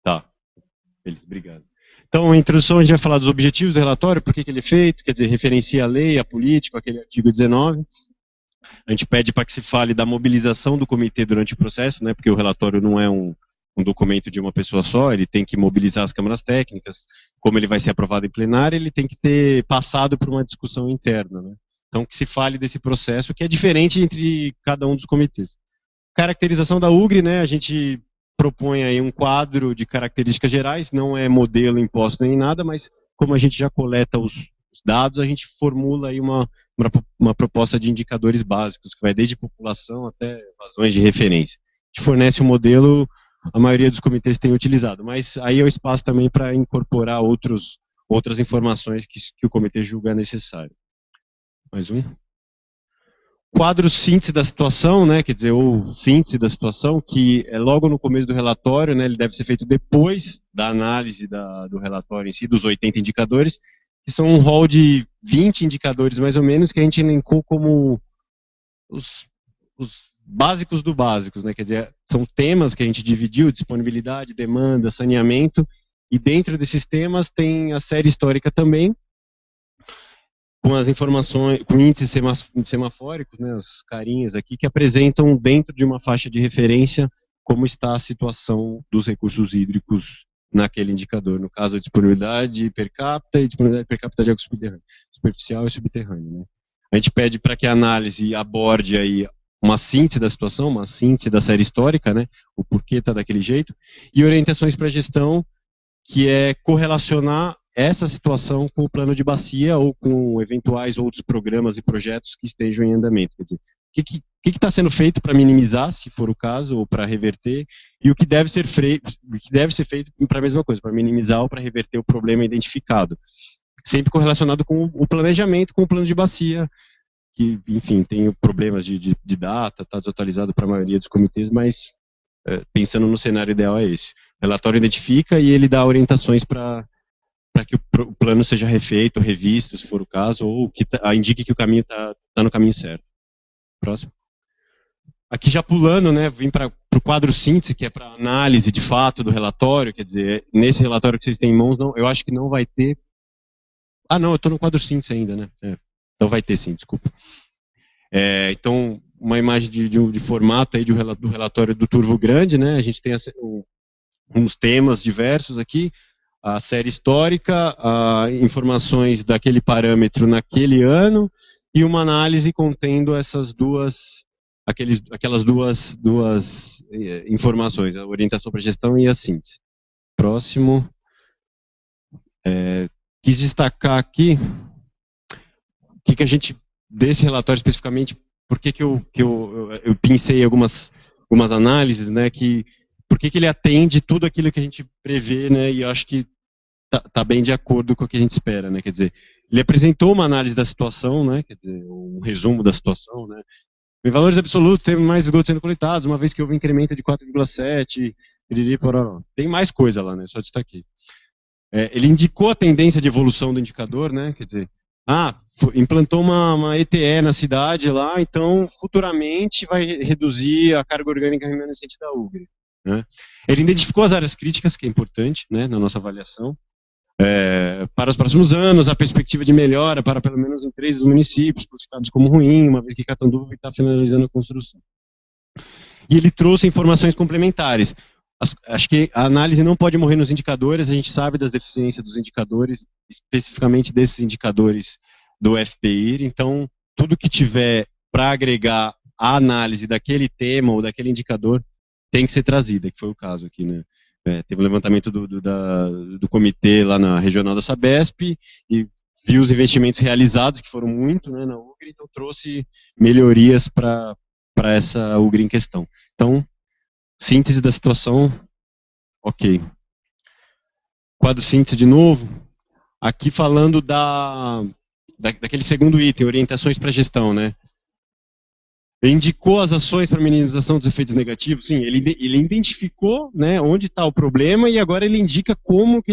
F: Tá. Obrigado. Então, a introdução, a gente vai falar dos objetivos do relatório, por que ele é feito, quer dizer, referencia a lei, a política, aquele artigo 19. A gente pede para que se fale da mobilização do comitê durante o processo, né, porque o relatório não é um documento de uma pessoa só, ele tem que mobilizar as câmaras técnicas, como ele vai ser aprovado em plenário, ele tem que ter passado por uma discussão interna, né. Então, que se fale desse processo, que é diferente entre cada um dos comitês. Caracterização da UGRE, né, a gente propõe aí um quadro de características gerais, não é modelo imposto nem nada, mas como a gente já coleta os dados, a gente formula aí uma proposta de indicadores básicos, que vai desde população até vazões de referência. A gente fornece um modelo, a maioria dos comitês tem utilizado, mas aí é o espaço também para incorporar outras informações que o comitê julga necessário. Mais um. Quadro síntese da situação, né, quer dizer, ou síntese da situação, que é logo no começo do relatório, né, ele deve ser feito depois da análise do relatório em si, dos 80 indicadores, que são um rol de 20 indicadores, mais ou menos, que a gente elencou como os básicos do básicos, né, quer dizer, são temas que a gente dividiu, disponibilidade, demanda, saneamento, e dentro desses temas tem a série histórica também, com as informações, com índices semafóricos, né, as carinhas aqui, que apresentam dentro de uma faixa de referência como está a situação dos recursos hídricos naquele indicador, no caso a disponibilidade per capita e disponibilidade per capita de água subterrânea, superficial e subterrânea, né. A gente pede para que a análise aborde aí uma síntese da situação, uma síntese da série histórica, né, o porquê está daquele jeito, e orientações para a gestão, que é correlacionar essa situação com o plano de bacia ou com eventuais outros programas e projetos que estejam em andamento. Quer dizer, o que está sendo feito para minimizar, se for o caso, ou para reverter, e o que deve ser feito para a mesma coisa, para minimizar ou para reverter o problema identificado. Sempre correlacionado com o planejamento, com o plano de bacia, que, enfim, tem problemas de data, está desatualizado para a maioria dos comitês, mas pensando no cenário ideal é esse. O relatório identifica e ele dá orientações para que o plano seja refeito, revisto, se for o caso, ou que indique que o caminho está no caminho certo. Próximo. Aqui já pulando, né, vim para o quadro síntese, que é para análise de fato do relatório, quer dizer, nesse relatório que vocês têm em mãos, não, eu acho que não vai ter... Ah, não, eu estou no quadro síntese ainda, né? Então vai ter sim, desculpa. Então, uma imagem de formato aí do relatório do Turvo Grande, né? A gente tem uns temas diversos aqui, a série histórica, informações daquele parâmetro naquele ano e uma análise contendo aquelas duas informações, a orientação para gestão e a síntese. Próximo. Quis destacar aqui o que a gente, desse relatório especificamente, por que eu pensei algumas análises, né, por que ele atende tudo aquilo que a gente prevê, né, e eu acho que está bem de acordo com o que a gente espera, né, quer dizer, ele apresentou uma análise da situação, né, quer dizer, um resumo da situação, né, em valores absolutos teve mais esgotos sendo coletados, uma vez que houve um incremento de 4,7, tem mais coisa lá, né, só destaquei. Ele indicou a tendência de evolução do indicador, né, quer dizer, implantou uma ETE na cidade lá, então futuramente vai reduzir a carga orgânica remanescente da UGRE. Né? Ele identificou as áreas críticas, que é importante, né, na nossa avaliação, para os próximos anos, a perspectiva de melhora para pelo menos em 3 dos municípios, classificados como ruim, uma vez que Catanduva está finalizando a construção. E ele trouxe informações complementares. Acho que a análise não pode morrer nos indicadores, a gente sabe das deficiências dos indicadores, especificamente desses indicadores do FPI, então tudo que tiver para agregar a análise daquele tema ou daquele indicador tem que ser trazida, que foi o caso aqui, né? Teve um levantamento do comitê lá na regional da Sabesp e viu os investimentos realizados, que foram muito, né, na UGRI, então trouxe melhorias para essa UGRI em questão. Então, síntese da situação, ok. Quadro síntese de novo, aqui falando daquele segundo item, orientações para gestão, né? Indicou as ações para minimização dos efeitos negativos, sim, ele identificou, né, onde está o problema e agora ele indica o que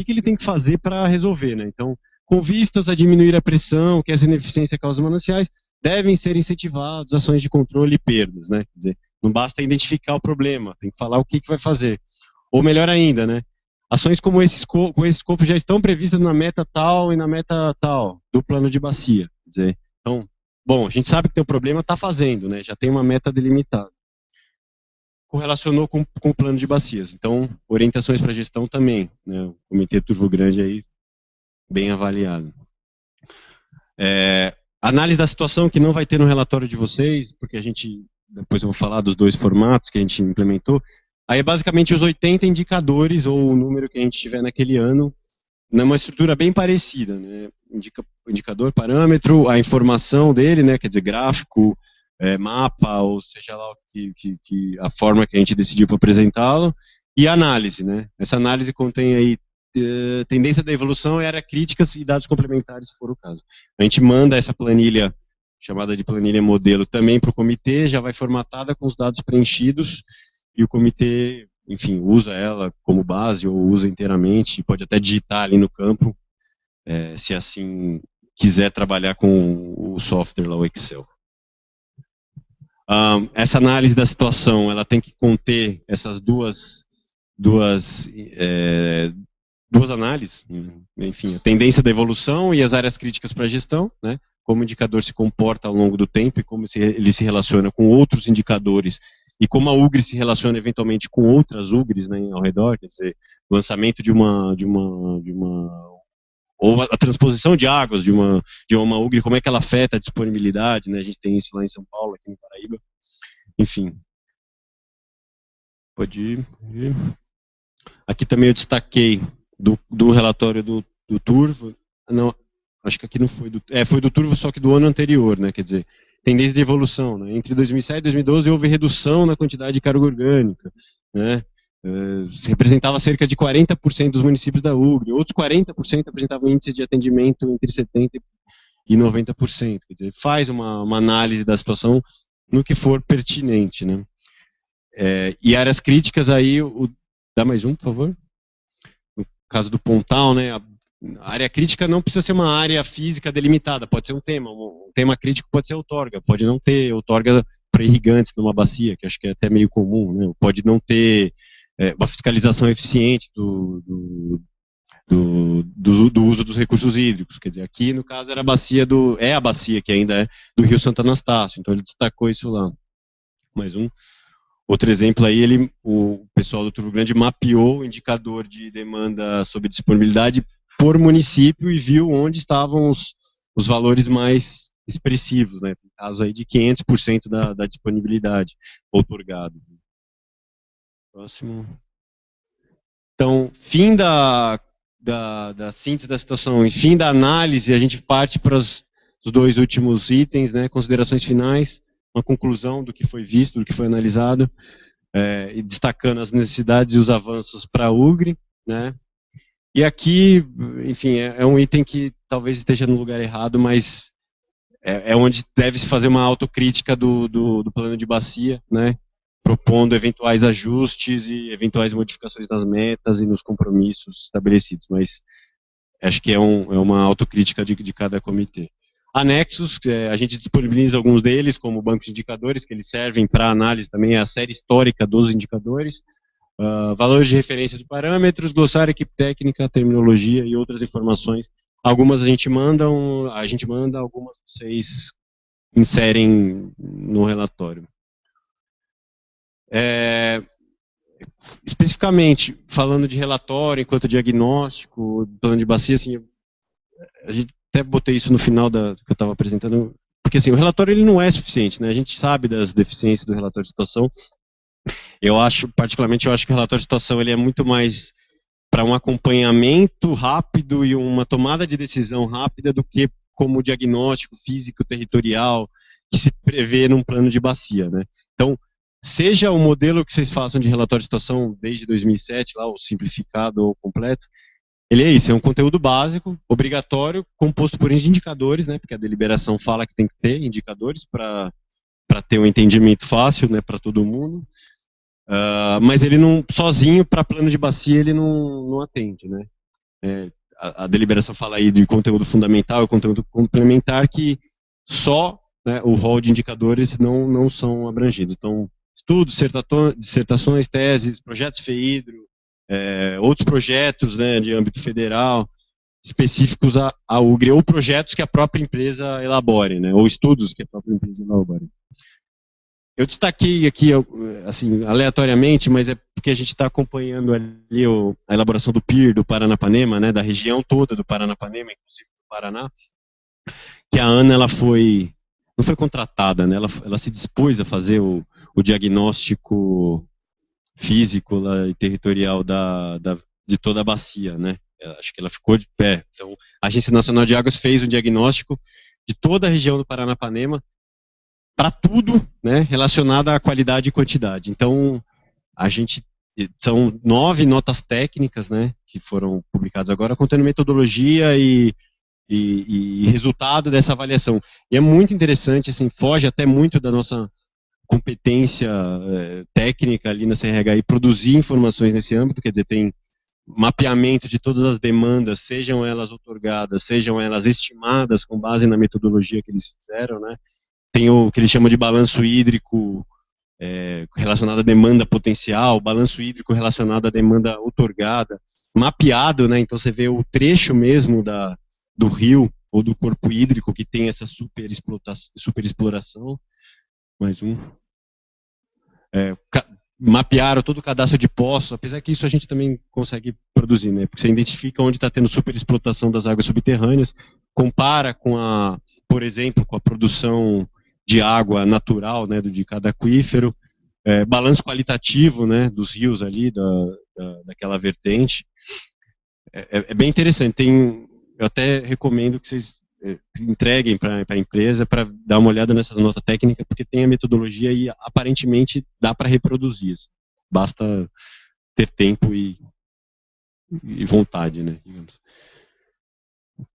F: ele tem que fazer para resolver, né? Então, com vistas a diminuir a pressão que essa ineficiência causa nos mananciais, devem ser incentivadas ações de controle e perdas, né? Quer dizer, não basta identificar o problema, tem que falar o que vai fazer. Ou melhor ainda, né? Ações com esse escopo já estão previstas na meta tal e na meta tal do plano de bacia. Quer dizer, então, bom, a gente sabe que tem um problema, está fazendo, né? Já tem uma meta delimitada. Correlacionou com o plano de bacias. Então, orientações para gestão também, né? O Comitê Turvo Grande aí, bem avaliado. Análise da situação que não vai ter no relatório de vocês, porque depois eu vou falar dos 2 formatos que a gente implementou. Aí é basicamente os 80 indicadores, ou o número que a gente tiver naquele ano, numa estrutura bem parecida, né? Indicador, parâmetro, a informação dele, né? Quer dizer, gráfico, mapa, ou seja lá a forma que a gente decidiu para apresentá-lo, e a análise, né? Essa análise contém aí tendência da evolução, área críticas e dados complementares, se for o caso. A gente manda essa planilha, chamada de planilha modelo, também para o comitê, já vai formatada com os dados preenchidos, e o comitê, enfim, usa ela como base ou usa inteiramente, pode até digitar ali no campo, se assim quiser trabalhar com o software lá, o Excel. Essa análise da situação, ela tem que conter essas duas análises, enfim, a tendência da evolução e as áreas críticas para a gestão, né? Como o indicador se comporta ao longo do tempo e como ele se relaciona com outros indicadores e como a UGRI se relaciona eventualmente com outras UGRIs, né, ao redor, quer dizer, o lançamento ou a transposição de águas de uma UGRI, como é que ela afeta a disponibilidade, né? A gente tem isso lá em São Paulo, aqui no Paraíba, enfim. Pode ir. Aqui também eu destaquei do relatório do Turvo, não, acho que aqui não foi foi do Turvo, só que do ano anterior, né? Quer dizer, tendência de evolução, né? Entre 2007 e 2012 houve redução na quantidade de carga orgânica, né? Representava cerca de 40% dos municípios da UGRI, outros 40% apresentavam índice de atendimento entre 70% e 90%, quer dizer, faz uma análise da situação no que for pertinente, né? E áreas críticas aí, dá mais um, por favor? No caso do Pontal, né? A área crítica não precisa ser uma área física delimitada, pode ser um tema crítico pode ser outorga, pode não ter outorga para irrigantes numa bacia, que acho que é até meio comum, né? Pode não ter uma fiscalização eficiente do uso dos recursos hídricos, quer dizer, aqui no caso era a bacia a bacia que ainda é do Rio Santo Anastácio, então ele destacou isso lá. Mais um. Outro exemplo aí, o pessoal do Turvo Grande mapeou o indicador de demanda sobre disponibilidade por município e viu onde estavam os valores mais expressivos, né? No caso aí de 500% da disponibilidade outorgado. Próximo. Então, fim da síntese da situação e fim da análise, a gente parte para os 2 últimos itens, né? Considerações finais, uma conclusão do que foi visto, do que foi analisado, e destacando as necessidades e os avanços para a UGRI, né? E aqui, enfim, é um item que talvez esteja no lugar errado, mas é onde deve-se fazer uma autocrítica do plano de bacia, né? Propondo eventuais ajustes e eventuais modificações nas metas e nos compromissos estabelecidos, mas acho que é uma autocrítica de cada comitê. Anexos, a gente disponibiliza alguns deles como bancos de indicadores, que eles servem para análise também, a série histórica dos indicadores, valores de referência de parâmetros, glossário, equipe técnica, terminologia e outras informações. Algumas a gente manda, algumas vocês inserem no relatório. Especificamente, falando de relatório enquanto diagnóstico, plano de bacia, assim, a gente até botei isso no final do que eu estava apresentando, porque assim, o relatório ele não é suficiente, né? A gente sabe das deficiências do relatório de situação. Particularmente, eu acho que o relatório de situação ele é muito mais para um acompanhamento rápido e uma tomada de decisão rápida do que como diagnóstico físico territorial que se prevê num plano de bacia, né? Então, seja o modelo que vocês façam de relatório de situação desde 2007, lá, o simplificado ou completo, ele é isso, é um conteúdo básico, obrigatório, composto por indicadores, né? Porque a deliberação fala que tem que ter indicadores para ter um entendimento fácil, né, para todo mundo. Mas ele não, sozinho, para plano de bacia, ele não atende, né? A deliberação fala aí de conteúdo fundamental e conteúdo complementar que só, né, o rol de indicadores não são abrangidos. Então, estudos, dissertações, teses, projetos FEIDRO, outros projetos, né, de âmbito federal, específicos à UGRE, ou projetos que a própria empresa elabore, né, ou estudos que a própria empresa elabore. Eu destaquei aqui, assim, aleatoriamente, mas é porque a gente está acompanhando ali a elaboração do PIR do Paranapanema, né, da região toda do Paranapanema, inclusive do Paraná, que a Ana, ela não foi contratada, né, ela se dispôs a fazer o diagnóstico físico lá, e territorial de toda a bacia, né, acho que ela ficou de pé. Então, a Agência Nacional de Águas fez um diagnóstico de toda a região do Paranapanema, para tudo, né, relacionado à qualidade e quantidade. Então, são 9 notas técnicas, né, que foram publicadas agora, contendo metodologia e resultado dessa avaliação. E é muito interessante, assim, foge até muito da nossa competência técnica ali na CRHI, produzir informações nesse âmbito, quer dizer, tem mapeamento de todas as demandas, sejam elas outorgadas, sejam elas estimadas com base na metodologia que eles fizeram, né. Tem o que eles chamam de balanço hídrico relacionado à demanda potencial, balanço hídrico relacionado à demanda outorgada, mapeado, né? Então você vê o trecho mesmo do rio ou do corpo hídrico que tem essa superexploração. Mais um. Mapearam todo o cadastro de poços, apesar que isso a gente também consegue produzir, né? Porque você identifica onde está tendo superexplotação das águas subterrâneas, compara por exemplo, com a produção de água natural, né, de cada aquífero, balanço qualitativo, né, dos rios ali, daquela vertente. É bem interessante. Eu até recomendo que vocês entreguem para a empresa para dar uma olhada nessas notas técnicas, porque tem a metodologia e aparentemente dá para reproduzir. Basta ter tempo e vontade, né, digamos.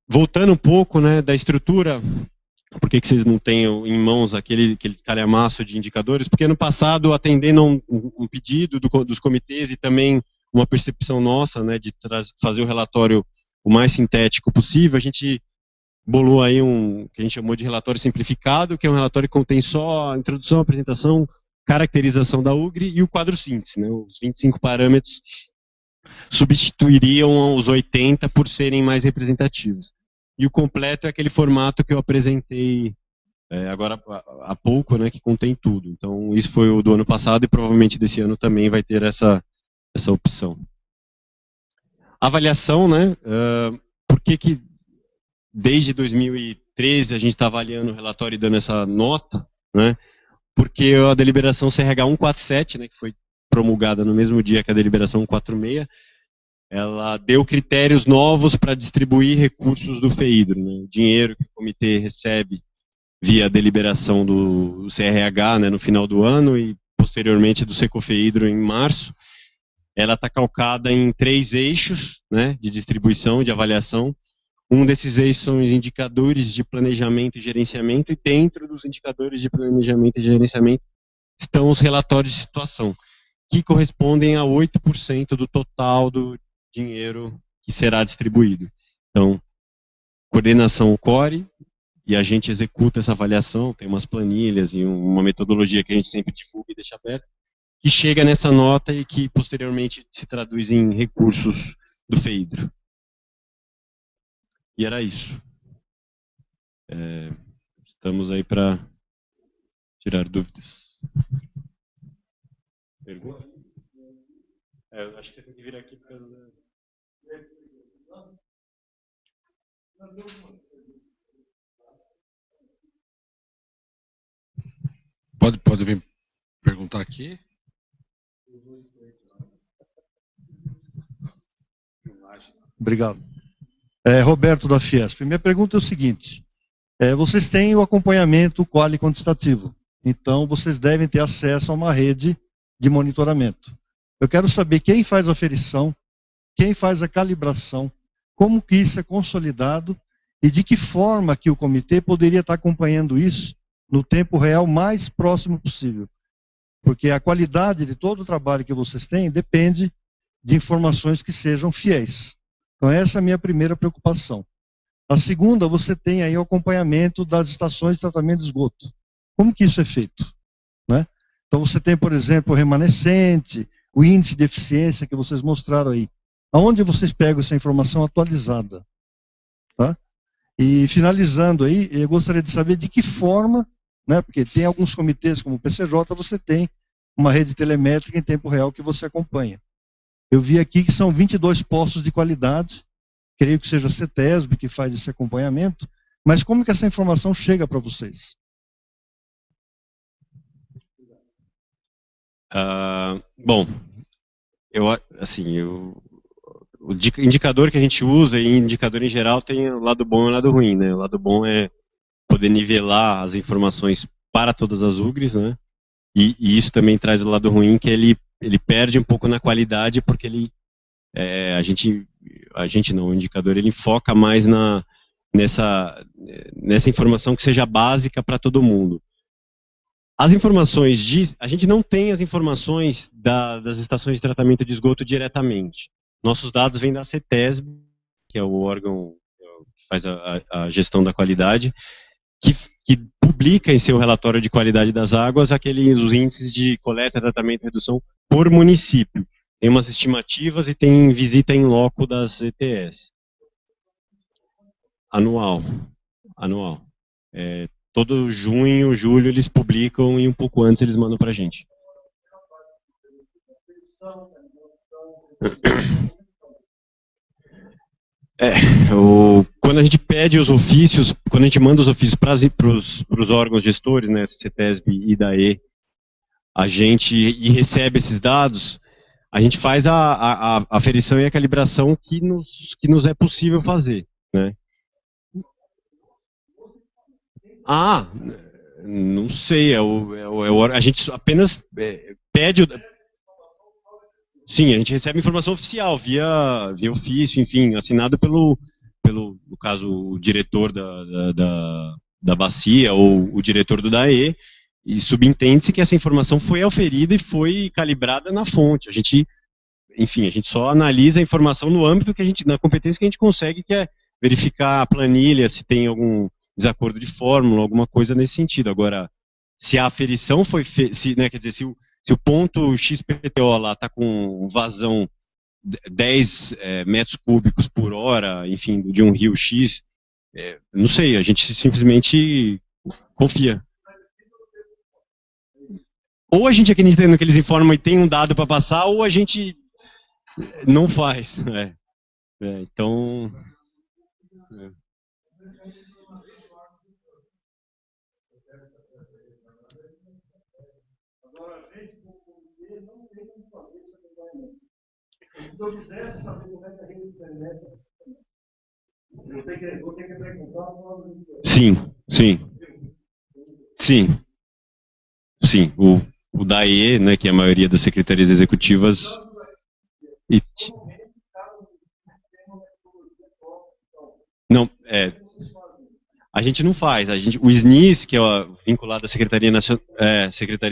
F: Voltando um pouco, né, da estrutura, por que vocês não têm em mãos aquele calhamaço de indicadores? Porque no passado, atendendo um pedido dos comitês e também uma percepção nossa, né, de fazer o relatório o mais sintético possível, a gente bolou aí que a gente chamou de relatório simplificado, que é um relatório que contém só a introdução, apresentação, caracterização da UGRE e o quadro síntese, né, os 25 parâmetros substituiriam os 80 por serem mais representativos. E o completo é aquele formato que eu apresentei agora há pouco, né, que contém tudo. Então, isso foi o do ano passado e provavelmente desse ano também vai ter essa opção. Avaliação, né, por que desde 2013 a gente está avaliando o relatório e dando essa nota, né, porque a deliberação CRH 147, né, que foi promulgada no mesmo dia que a deliberação 146, ela deu critérios novos para distribuir recursos do FEIDRO, né? O dinheiro que o comitê recebe via deliberação do CRH, né, no final do ano e posteriormente do SECOFEIDRO em março. Ela está calcada em 3 eixos, né, de distribuição, de avaliação. Um desses eixos são os indicadores de planejamento e gerenciamento, e dentro dos indicadores de planejamento e gerenciamento estão os relatórios de situação, que correspondem a 8% do total do dinheiro que será distribuído. Então, coordenação CORE, e a gente executa essa avaliação, tem umas planilhas e uma metodologia que a gente sempre divulga e deixa aberta, que chega nessa nota e que posteriormente se traduz em recursos do FEIDRO. E era isso. Estamos aí para tirar dúvidas. Pergunta? Eu acho que você tem que vir aqui por causa da...
A: Pode vir perguntar aqui.
B: Obrigado. Roberto da Fiesp. Minha pergunta é o seguinte. Vocês têm o acompanhamento quali quantitativo. Então, vocês devem ter acesso a uma rede de monitoramento. Eu quero saber quem faz a aferição, quem faz a calibração, como que isso é consolidado e de que forma que o comitê poderia estar acompanhando isso no tempo real mais próximo possível. Porque a qualidade de todo o trabalho que vocês têm depende de informações que sejam fiéis. Então essa é a minha primeira preocupação. A segunda, você tem aí o acompanhamento das estações de tratamento de esgoto. Como que isso é feito? Né? Então você tem, por exemplo, o remanescente, o índice de eficiência que vocês mostraram aí. Aonde vocês pegam essa informação atualizada? Tá? E finalizando aí, eu gostaria de saber de que forma, né, porque tem alguns comitês como o PCJ, você tem uma rede telemétrica em tempo real que você acompanha. Eu vi aqui que são 22 postos de qualidade, creio que seja a CETESB que faz esse acompanhamento, mas como que essa informação chega para vocês?
F: Bom, o indicador que a gente usa, e indicador em geral, tem o lado bom e o lado ruim, né? O lado bom é poder nivelar as informações para todas as UGRs, né? E isso também traz o lado ruim, que ele perde um pouco na qualidade, porque o indicador, ele foca mais nessa informação que seja básica para todo mundo. As informações a gente não tem as informações das estações de tratamento de esgoto diretamente. Nossos dados vêm da CETESB, que é o órgão que faz a gestão da qualidade, que publica em seu relatório de qualidade das águas os índices de coleta, tratamento e redução por município. Tem umas estimativas e tem visita em loco das ETS. Anual. Todo junho, julho eles publicam e um pouco antes eles mandam para a gente. Quando a gente pede os ofícios, quando a gente manda os ofícios para os órgãos gestores, né, CETESB e DAE, a gente recebe esses dados, a gente faz a aferição e a calibração que nos é possível fazer, né? Não sei, a gente apenas pede... Sim, a gente recebe informação oficial, via ofício, enfim, assinado pelo, no caso, o diretor da bacia ou o diretor do DAE, e subentende-se que essa informação foi auferida e foi calibrada na fonte. A gente só analisa a informação no âmbito na competência que a gente consegue, que é verificar a planilha, se tem algum desacordo de fórmula, alguma coisa nesse sentido. Agora, se a aferição foi feita, quer dizer, se o ponto XPTO lá está com vazão 10 metros cúbicos por hora, enfim, de um rio X, não sei, a gente simplesmente confia. Ou a gente acredita no que eles informam e tem um dado para passar, ou a gente não faz. Então...
B: Se eu quisesse saber como é que a rede de internet, vou ter que perguntar.
F: Sim. O DAE, né, que é a maioria das secretarias executivas. Não, a gente não faz. O SNIS, que é vinculado à Secretaria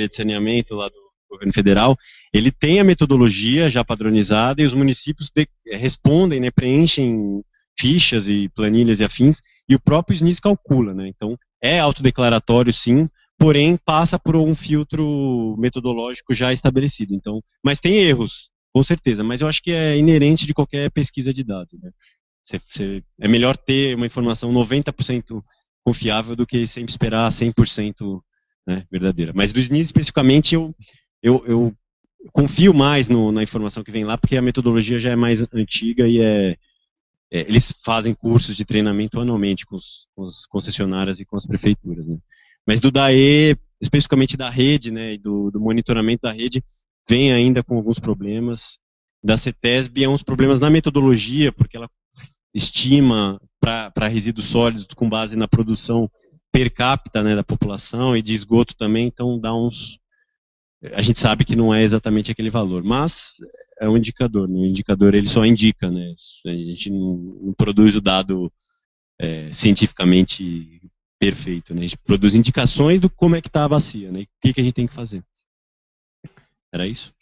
F: de Saneamento lá do governo federal, ele tem a metodologia já padronizada e os municípios respondem, né, preenchem fichas e planilhas e afins, e o próprio SNIS calcula, né? Então, é autodeclaratório, sim, porém passa por um filtro metodológico já estabelecido. Então, mas tem erros, com certeza, mas eu acho que é inerente de qualquer pesquisa de dados, né? É melhor ter uma informação 90% confiável do que sempre esperar 100%, né, verdadeira. Mas do SNIS, especificamente, eu confio mais na informação que vem lá, porque a metodologia já é mais antiga e eles fazem cursos de treinamento anualmente com as concessionárias e com as prefeituras, né? Mas do DAE, especificamente da rede, né, e do monitoramento da rede, vem ainda com alguns problemas. Da CETESB é uns problemas na metodologia, porque ela estima para resíduos sólidos com base na produção per capita, né, da população e de esgoto também, então dá uns... A gente sabe que não é exatamente aquele valor, mas é um indicador, né? O indicador ele só indica, né? A gente não produz o dado cientificamente perfeito, né? A gente produz indicações do como é que está a bacia, né? E o que a gente tem que fazer. Era isso?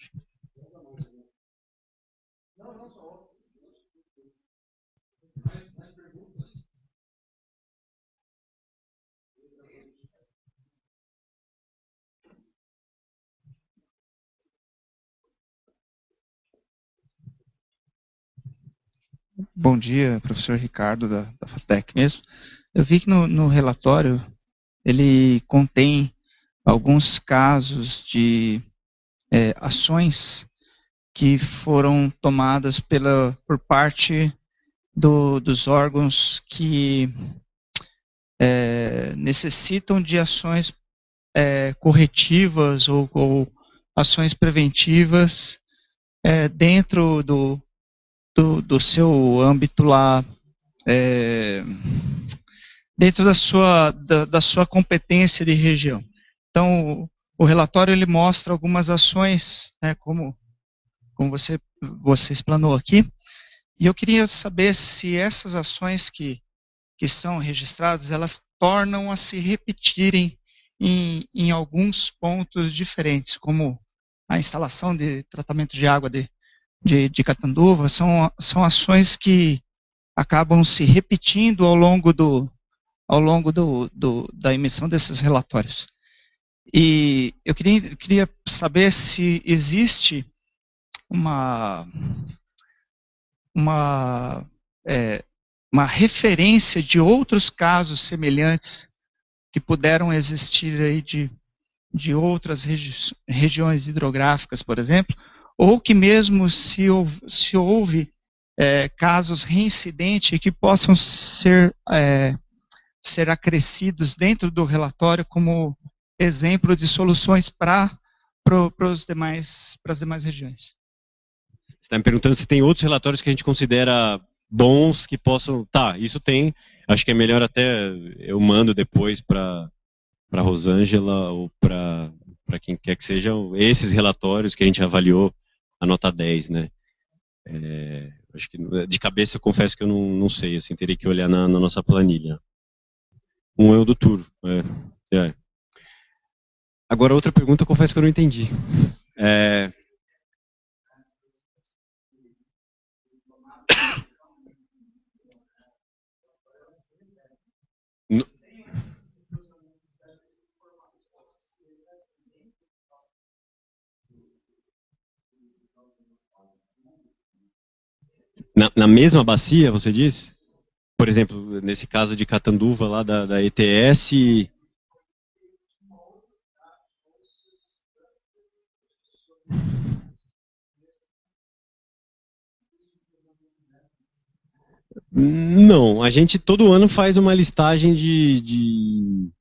G: Bom dia, professor Ricardo, da FATEC mesmo. Eu vi que no relatório ele contém alguns casos de ações que foram tomadas por parte dos órgãos que necessitam de ações corretivas ou ações preventivas dentro do seu âmbito lá, dentro da sua competência de região. Então, o relatório ele mostra algumas ações, né, como você explanou aqui, e eu queria saber se essas ações que são registradas, elas tornam a se repetirem em alguns pontos diferentes, como a instalação de tratamento de água de Catanduva, são ações que acabam se repetindo ao longo da emissão desses relatórios. E eu queria saber se existe uma referência de outros casos semelhantes que puderam existir aí de outras regiões hidrográficas, por exemplo, ou que mesmo se houve casos reincidentes que possam ser acrescidos dentro do relatório como exemplo de soluções para as demais regiões.
F: Você está me perguntando se tem outros relatórios que a gente considera bons que possam... Tá, isso tem. Acho que é melhor até eu mando depois para Rosângela ou para quem quer que sejam esses relatórios que a gente avaliou a nota 10, né? Acho que de cabeça eu confesso que eu não sei, assim, teria que olhar na nossa planilha. Um é o do Turo. Agora, outra pergunta eu confesso que eu não entendi. Na mesma bacia, você disse? Por exemplo, nesse caso de Catanduva, lá da ETS... Não, a gente todo ano faz uma listagem de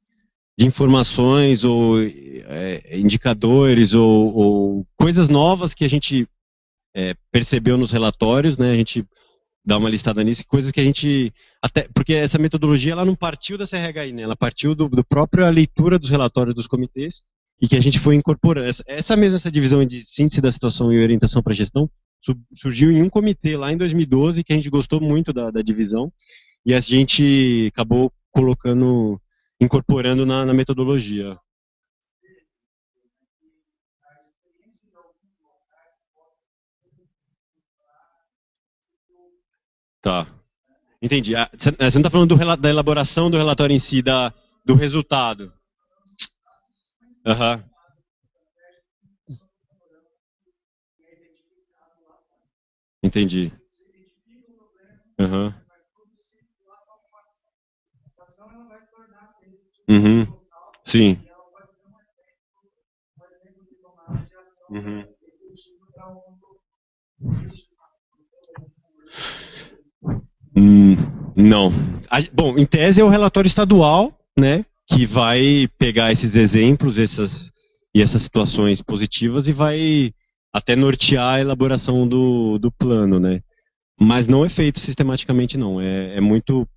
F: informações ou indicadores ou coisas novas que a gente percebeu nos relatórios, né? A gente dá uma listada nisso, coisas que a gente... porque essa metodologia ela não partiu da CRHI, né? Ela partiu do própria leitura dos relatórios dos comitês e que a gente foi incorporando. Essa divisão de síntese da situação e orientação para a gestão surgiu em um comitê lá em 2012, que a gente gostou muito da divisão, e a gente acabou incorporando na metodologia. Tá. Entendi. Você não está falando da elaboração do relatório em si, do resultado. Aham. Entendi. Aham. Uhum. Sim. Uhum. Não. Bom, em tese é o relatório estadual, né, que vai pegar esses exemplos, essas situações positivas e vai até nortear a elaboração do plano, né? Mas não é feito sistematicamente, não. É muito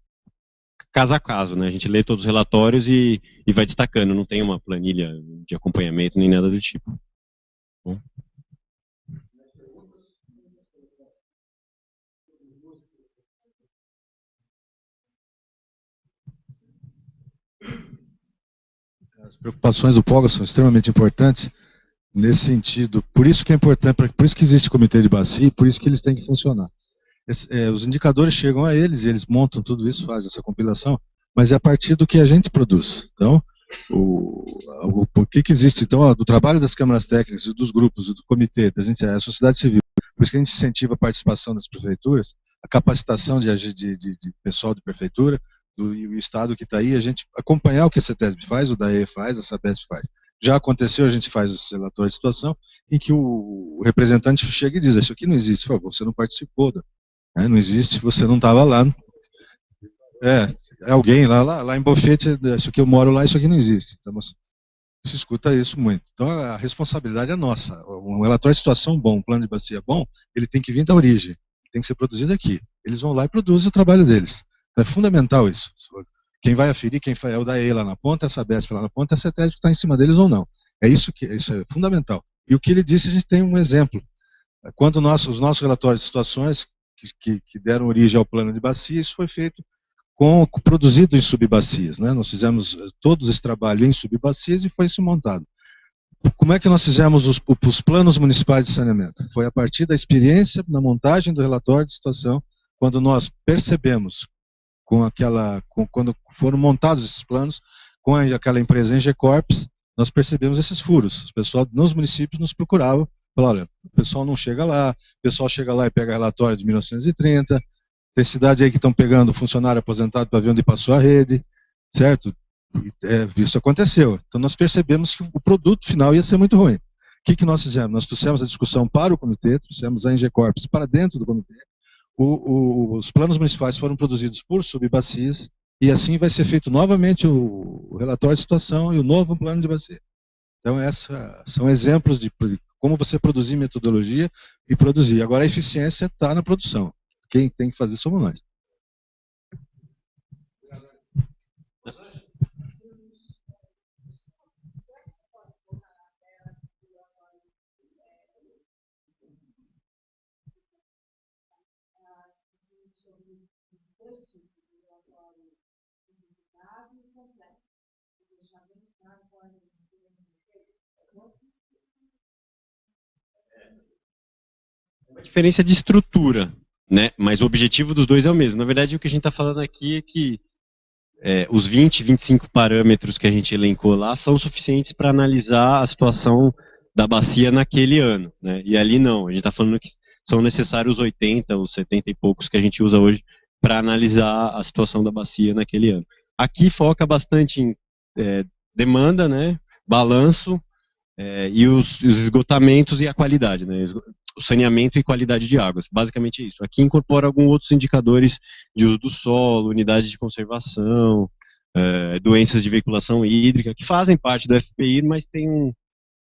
F: caso a caso, né? A gente lê todos os relatórios e vai destacando. Não tem uma planilha de acompanhamento nem nada do tipo. Bom.
B: As preocupações do POGA são extremamente importantes nesse sentido. Por isso que é importante, por isso que existe o comitê de bacia, por isso que eles têm que funcionar. Os indicadores chegam a eles, e eles montam tudo isso, fazem essa compilação, mas é a partir do que a gente produz. Então, o que existe, então, do trabalho das câmaras técnicas, dos grupos, do comitê, da sociedade civil, por isso que a gente incentiva a participação das prefeituras, a capacitação de pessoal de prefeitura, e o Estado que está aí, a gente acompanhar o que a CETESB faz, o DAE faz, a SABESP faz. Já aconteceu, a gente faz os relatórios de situação, em que o representante chega e diz, isso aqui não existe, por favor, você não participou, não existe, você não estava lá. É alguém lá em Bofete, isso aqui eu moro lá, isso aqui não existe. Então, se escuta isso muito. Então, a responsabilidade é nossa. Um relatório de situação bom, um plano de bacia bom, ele tem que vir da origem, tem que ser produzido aqui. Eles vão lá e produzem o trabalho deles. Então, é fundamental isso. Quem vai aferir, quem é o DAE lá na ponta, essa BESP lá na ponta, essa CETESB que está em cima deles ou não. Isso é fundamental. E o que ele disse, a gente tem um exemplo. Quando os nossos relatórios de situações que deram origem ao plano de bacia, isso foi feito produzido em subbacias, né? Nós fizemos todo esse trabalho em subbacias e foi isso montado. Como é que nós fizemos os planos municipais de saneamento? Foi a partir da experiência na montagem do relatório de situação, quando nós percebemos, quando foram montados esses planos, com aquela empresa Engecorps, nós percebemos esses furos. Os pessoal nos municípios nos procuravam, falaram, olha, o pessoal não chega lá, o pessoal chega lá e pega relatório de 1930, tem cidades aí que estão pegando funcionário aposentado para ver onde passou a rede, certo? Isso aconteceu. Então nós percebemos que o produto final ia ser muito ruim. O que nós fizemos? Nós trouxemos a discussão para o comitê, trouxemos a Engecorps para dentro do comitê. Os planos municipais foram produzidos por subbacias e assim vai ser feito novamente o relatório de situação e o novo plano de bacia. Então esses são exemplos de como você produzir metodologia e produzir. Agora a eficiência está na produção. Quem tem que fazer somos nós.
F: Uma diferença de estrutura, né? Mas o objetivo dos dois é o mesmo. Na verdade, o que a gente está falando aqui é que os 20, 25 parâmetros que a gente elencou lá são suficientes para analisar a situação da bacia naquele ano, né? E ali não, a gente está falando que são necessários os 80, os 70 e poucos que a gente usa hoje para analisar a situação da bacia naquele ano. Aqui foca bastante em demanda, né? Balanço e os esgotamentos e a qualidade, né? O saneamento e qualidade de águas, basicamente isso. Aqui incorpora alguns outros indicadores de uso do solo, unidade de conservação, doenças de veiculação hídrica, que fazem parte do FPI, mas tem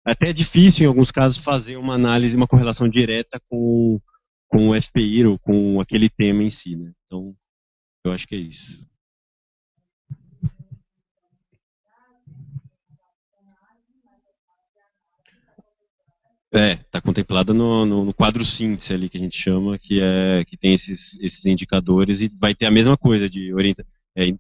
F: até é difícil em alguns casos fazer uma análise, uma correlação direta com o FPI ou com aquele tema em si, né? Então, eu acho que é isso. Está contemplada no quadro síntese ali que a gente chama, que tem esses indicadores e vai ter a mesma coisa de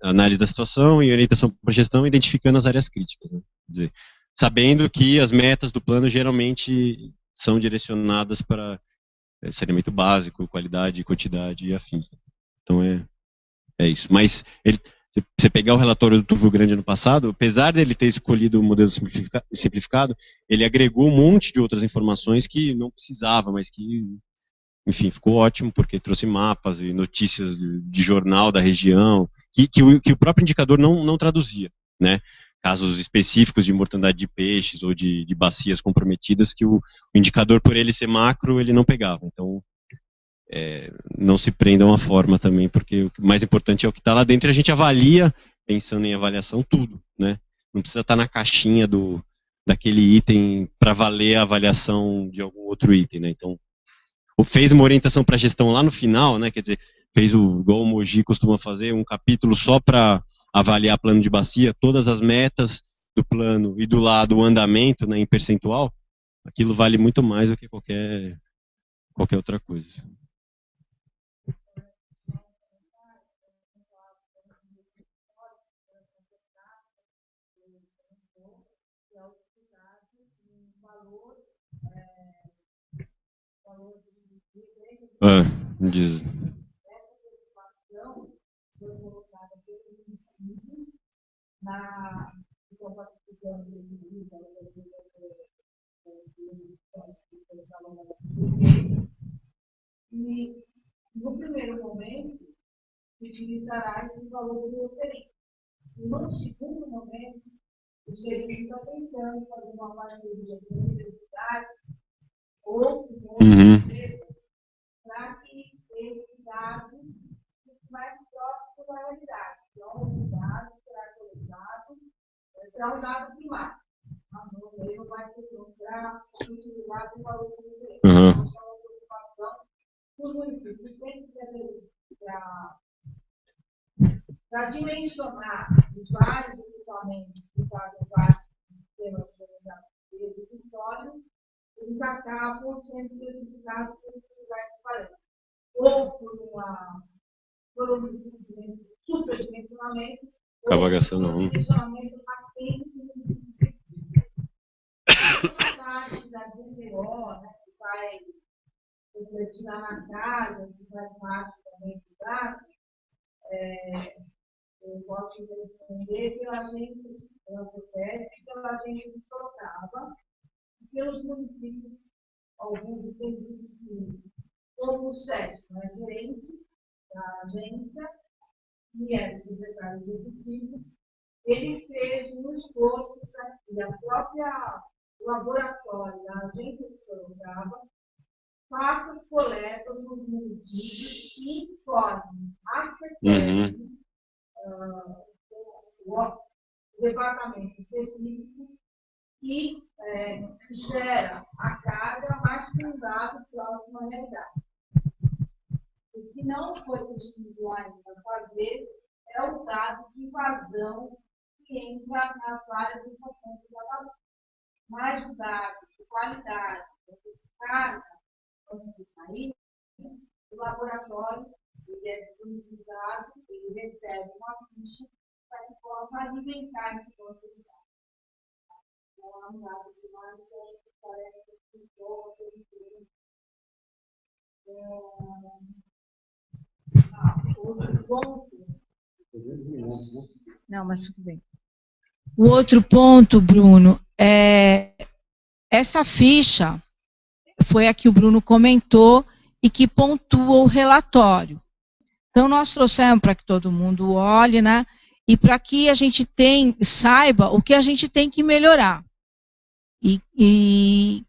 F: análise da situação e orientação para gestão, identificando as áreas críticas. Né? Quer dizer, sabendo que as metas do plano geralmente são direcionadas para saneamento básico, qualidade, quantidade e afins. Então é isso. Mas você pegar o relatório do Turvo Grande ano passado, apesar dele ter escolhido o modelo simplificado, ele agregou um monte de outras informações que não precisava, mas que, enfim, ficou ótimo, porque trouxe mapas e notícias de jornal da região, que o próprio indicador não traduzia, né? Casos específicos de mortandade de peixes ou de bacias comprometidas, que o indicador, por ele ser macro, ele não pegava. Então, não se prendam à forma também, porque o mais importante é o que está lá dentro, e a gente avalia, pensando em avaliação, tudo, né? Não precisa estar na caixinha daquele item para valer a avaliação de algum outro item, né? Então, fez uma orientação para a gestão lá no final, né? Quer dizer, fez igual o Mogi costuma fazer, um capítulo só para avaliar plano de bacia, todas as metas do plano e do lado o andamento, né, em percentual, aquilo vale muito mais do que qualquer outra coisa. Diz.
C: E, no primeiro momento, utilizará esse valor de referência. E, no segundo momento, o serviço está tentando fazer uma parceria com a universidade ou com outras empresas para que esse dado fique mais próximo da realidade. Então, esse dado será coletado, será um dado primário. Ele não vai ser para utilizar o valor de referência. Então, é uma preocupação dos municípios. Tem que para dimensionar os vários equipamentos que fazem parte do sistema de gerenciamento do território, eles acabam sendo certificados por utilizar esse parâmetro. Ou por um superdimensionamento, ou por um dimensionamento patente a taxa da DPO, né, que vai refletir na casa, que faz parte também do dado, eu posso responder pela agência, pela agência de Sorocaba, e pelos municípios, alguns serviços, como o SESC, né, gerente da agência, e é o secretário executivo, ele fez um esforço para que a própria laboratório da agência de Sorocaba faça coletas nos municípios e informe a CPM, o departamento específico, que gera a carga mais com um dado próximo à realidade. O que não foi possível ainda fazer é o dado de invasão que entra nas várias estações de trabalho. Mas o dado de qualidade, de carga, antes de sair, o laboratório ele é disponibilizado, ele recebe uma ficha para que possa alimentar esse banco de dados. Então, é um dado primário que a gente parece que funciona, outro ponto. Não, mas tudo bem. O outro ponto, Bruno, essa ficha foi a que o Bruno comentou e que pontua o relatório. Então, nós trouxemos para que todo mundo olhe, né? E para que a gente saiba o que a gente tem que melhorar. E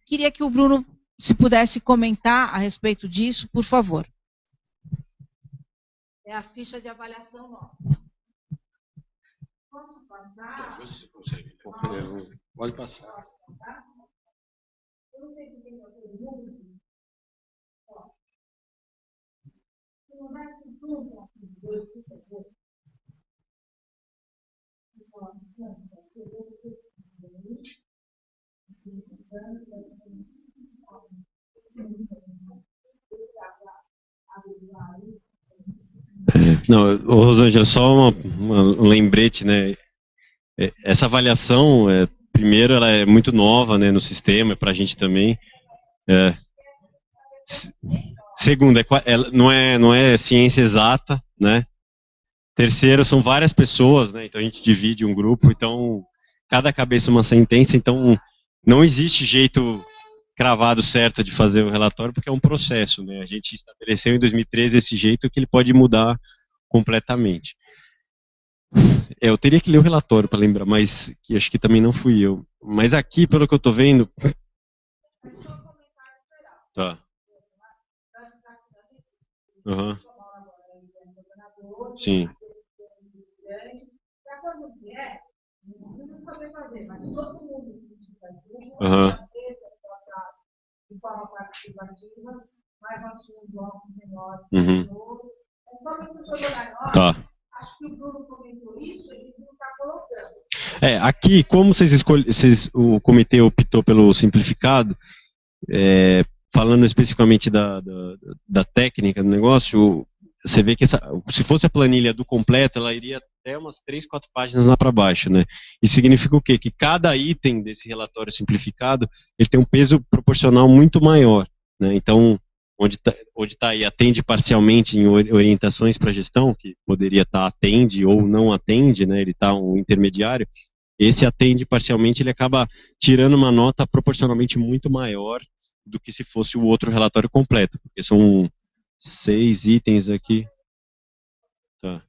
C: queria que o Bruno, se pudesse comentar a respeito disso, por favor. É a ficha de avaliação nossa. Pode passar?
A: Pode passar.
C: Eu não sei se tem uma pergunta. Se não vai ser tudo, por favor.
F: Não, Rosângela, só um lembrete, né? Essa avaliação, primeiro, ela é muito nova, né, no sistema, para a gente também. Segundo, não é ciência exata, né? Terceiro, são várias pessoas, né? Então a gente divide um grupo, então cada cabeça uma sentença, então não existe jeito cravado certo de fazer o relatório, porque é um processo, né? A gente estabeleceu em 2013 esse jeito que ele pode mudar completamente. Eu teria que ler o relatório para lembrar, mas que acho que também não fui eu. Mas aqui, pelo que eu estou vendo... Tá. Uhum. Sim. Uhum. Uhum. Tá.
C: Acho que o Bruno comentou isso, ele não está colocando.
F: Aqui, como o comitê optou pelo simplificado, falando especificamente da técnica do negócio, você vê que se fosse a planilha do completo, ela iria até umas 3, 4 páginas lá para baixo, né? Isso significa o quê? Que cada item desse relatório simplificado, ele tem um peso proporcional muito maior, né? Então, onde está aí, atende parcialmente em orientações para gestão, que poderia estar atende ou não atende, né? Ele está um intermediário. Esse atende parcialmente, ele acaba tirando uma nota proporcionalmente muito maior do que se fosse o outro relatório completo, porque são 6 itens aqui. Tá.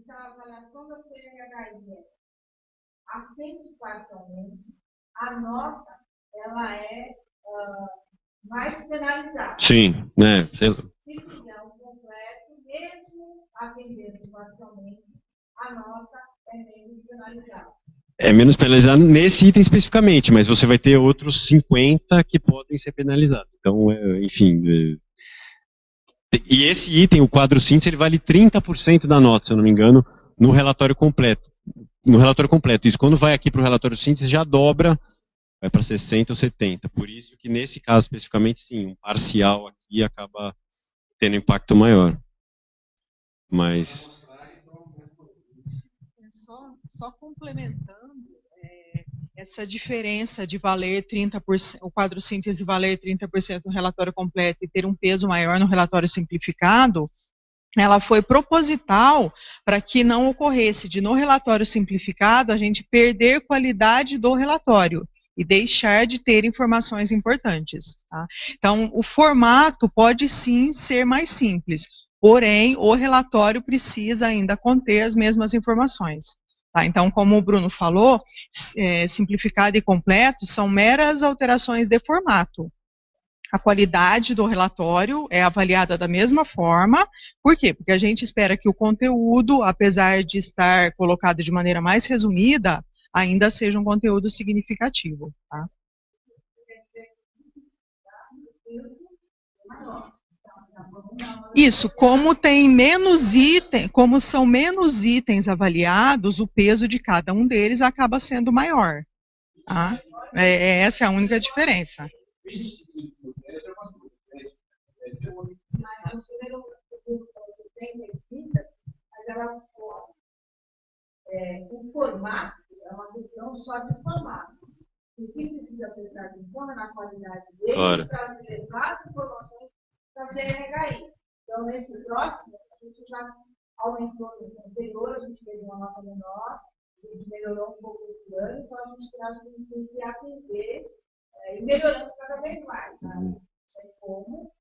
C: Se a avaliação da CNHI atende parcialmente, a nota ela é mais penalizada.
F: Sim, né?
C: Se fizer um completo, mesmo atendendo parcialmente, a nota é menos penalizada.
F: É menos penalizado nesse item especificamente, mas você vai ter outros 50 que podem ser penalizados. Então, enfim. E esse item, o quadro síntese, ele vale 30% da nota, se eu não me engano, no relatório completo. No relatório completo. Isso, quando vai aqui para o relatório síntese, já dobra, vai para 60 ou 70. Por isso que nesse caso especificamente, sim, um parcial aqui acaba tendo impacto maior. Mas...
H: Só complementando, essa diferença de valer 30%, o quadro síntese valer 30% no relatório completo e ter um peso maior no relatório simplificado, ela foi proposital para que não ocorresse de no relatório simplificado a gente perder qualidade do relatório e deixar de ter informações importantes. Tá? Então, o formato pode sim ser mais simples, porém, o relatório precisa ainda conter as mesmas informações. Tá? Então, como o Bruno falou, simplificado e completo são meras alterações de formato. A qualidade do relatório é avaliada da mesma forma. Por quê? Porque a gente espera que o conteúdo, apesar de estar colocado de maneira mais resumida, ainda seja um conteúdo significativo. Tá? Isso, como tem menos itens, como são menos itens avaliados, o peso de cada um deles acaba sendo maior. Tá? Essa é a única diferença.
C: O formato é uma questão só de formato. O que precisa prestar atenção é na qualidade dele, para levar as informações para a CNHI. Então, nesse próximo, a gente já aumentou no anterior, a gente teve uma nota menor, a gente melhorou um pouco esse ano, então a gente tem que atender e melhorando cada vez mais. Tá? Como...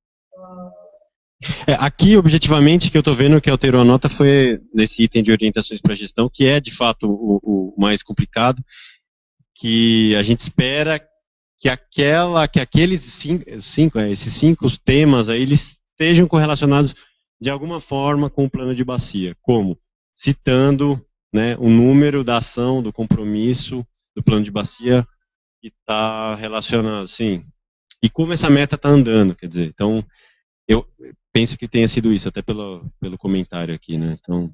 F: Aqui, objetivamente, que eu estou vendo que alterou a nota foi nesse item de orientações para gestão, que é, de fato, o mais complicado, que a gente espera que esses 5 temas aí, eles estejam correlacionados de alguma forma com o plano de bacia, como citando, né, o número da ação, do compromisso do plano de bacia que está relacionado, sim, e como essa meta está andando, quer dizer, então, eu penso que tenha sido isso, até pelo comentário aqui, né, então...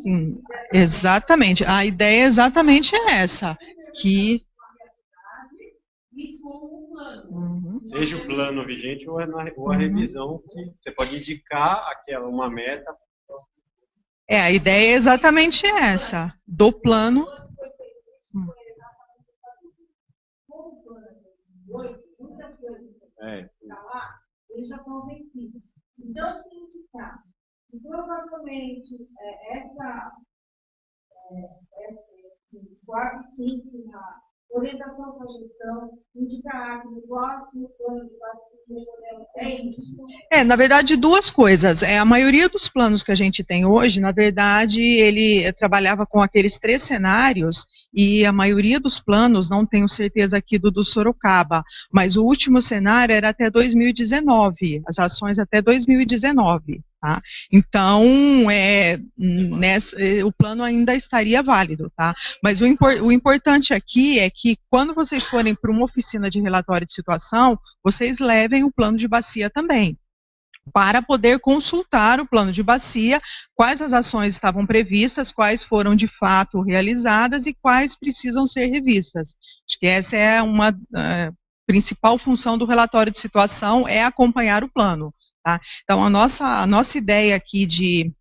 H: Sim, exatamente. A ideia é exatamente essa, que... Uhum.
F: Seja o plano vigente ou a revisão, que você pode indicar uma meta.
H: A ideia é exatamente essa, do plano.
C: Eles já estão vencidos. Então, se indicar, provavelmente, essa quarto, quinto, na orientação para a gestão, indicar que no próximo plano de vacina, é isso.
H: Na verdade, duas coisas. A maioria dos planos que a gente tem hoje, na verdade, ele trabalhava com aqueles 3 cenários, e a maioria dos planos, não tenho certeza aqui do Sorocaba, mas o último cenário era até 2019, as ações até 2019. Tá? Então, o plano ainda estaria válido, tá? Mas o importante aqui é que, quando vocês forem para uma oficina de relatório de situação, vocês levem o plano de bacia também, para poder consultar o plano de bacia, quais as ações estavam previstas, quais foram de fato realizadas e quais precisam ser revistas. Acho que essa é uma principal função do relatório de situação, é acompanhar o plano. Tá? Então, a nossa ideia aqui de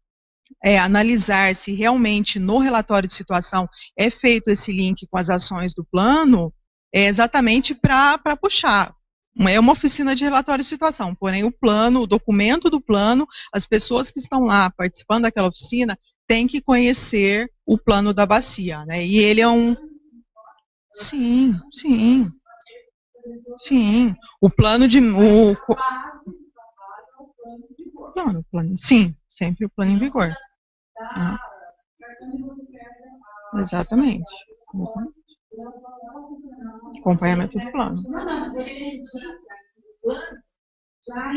H: analisar se realmente no relatório de situação é feito esse link com as ações do plano, é exatamente para puxar. É uma oficina de relatório de situação, porém o plano, o documento do plano, as pessoas que estão lá participando daquela oficina têm que conhecer o plano da bacia, né? E ele é um... Sim. O plano de... Plano. Sim, sempre o plano em vigor. Exatamente. Acompanhamento do plano.
C: Já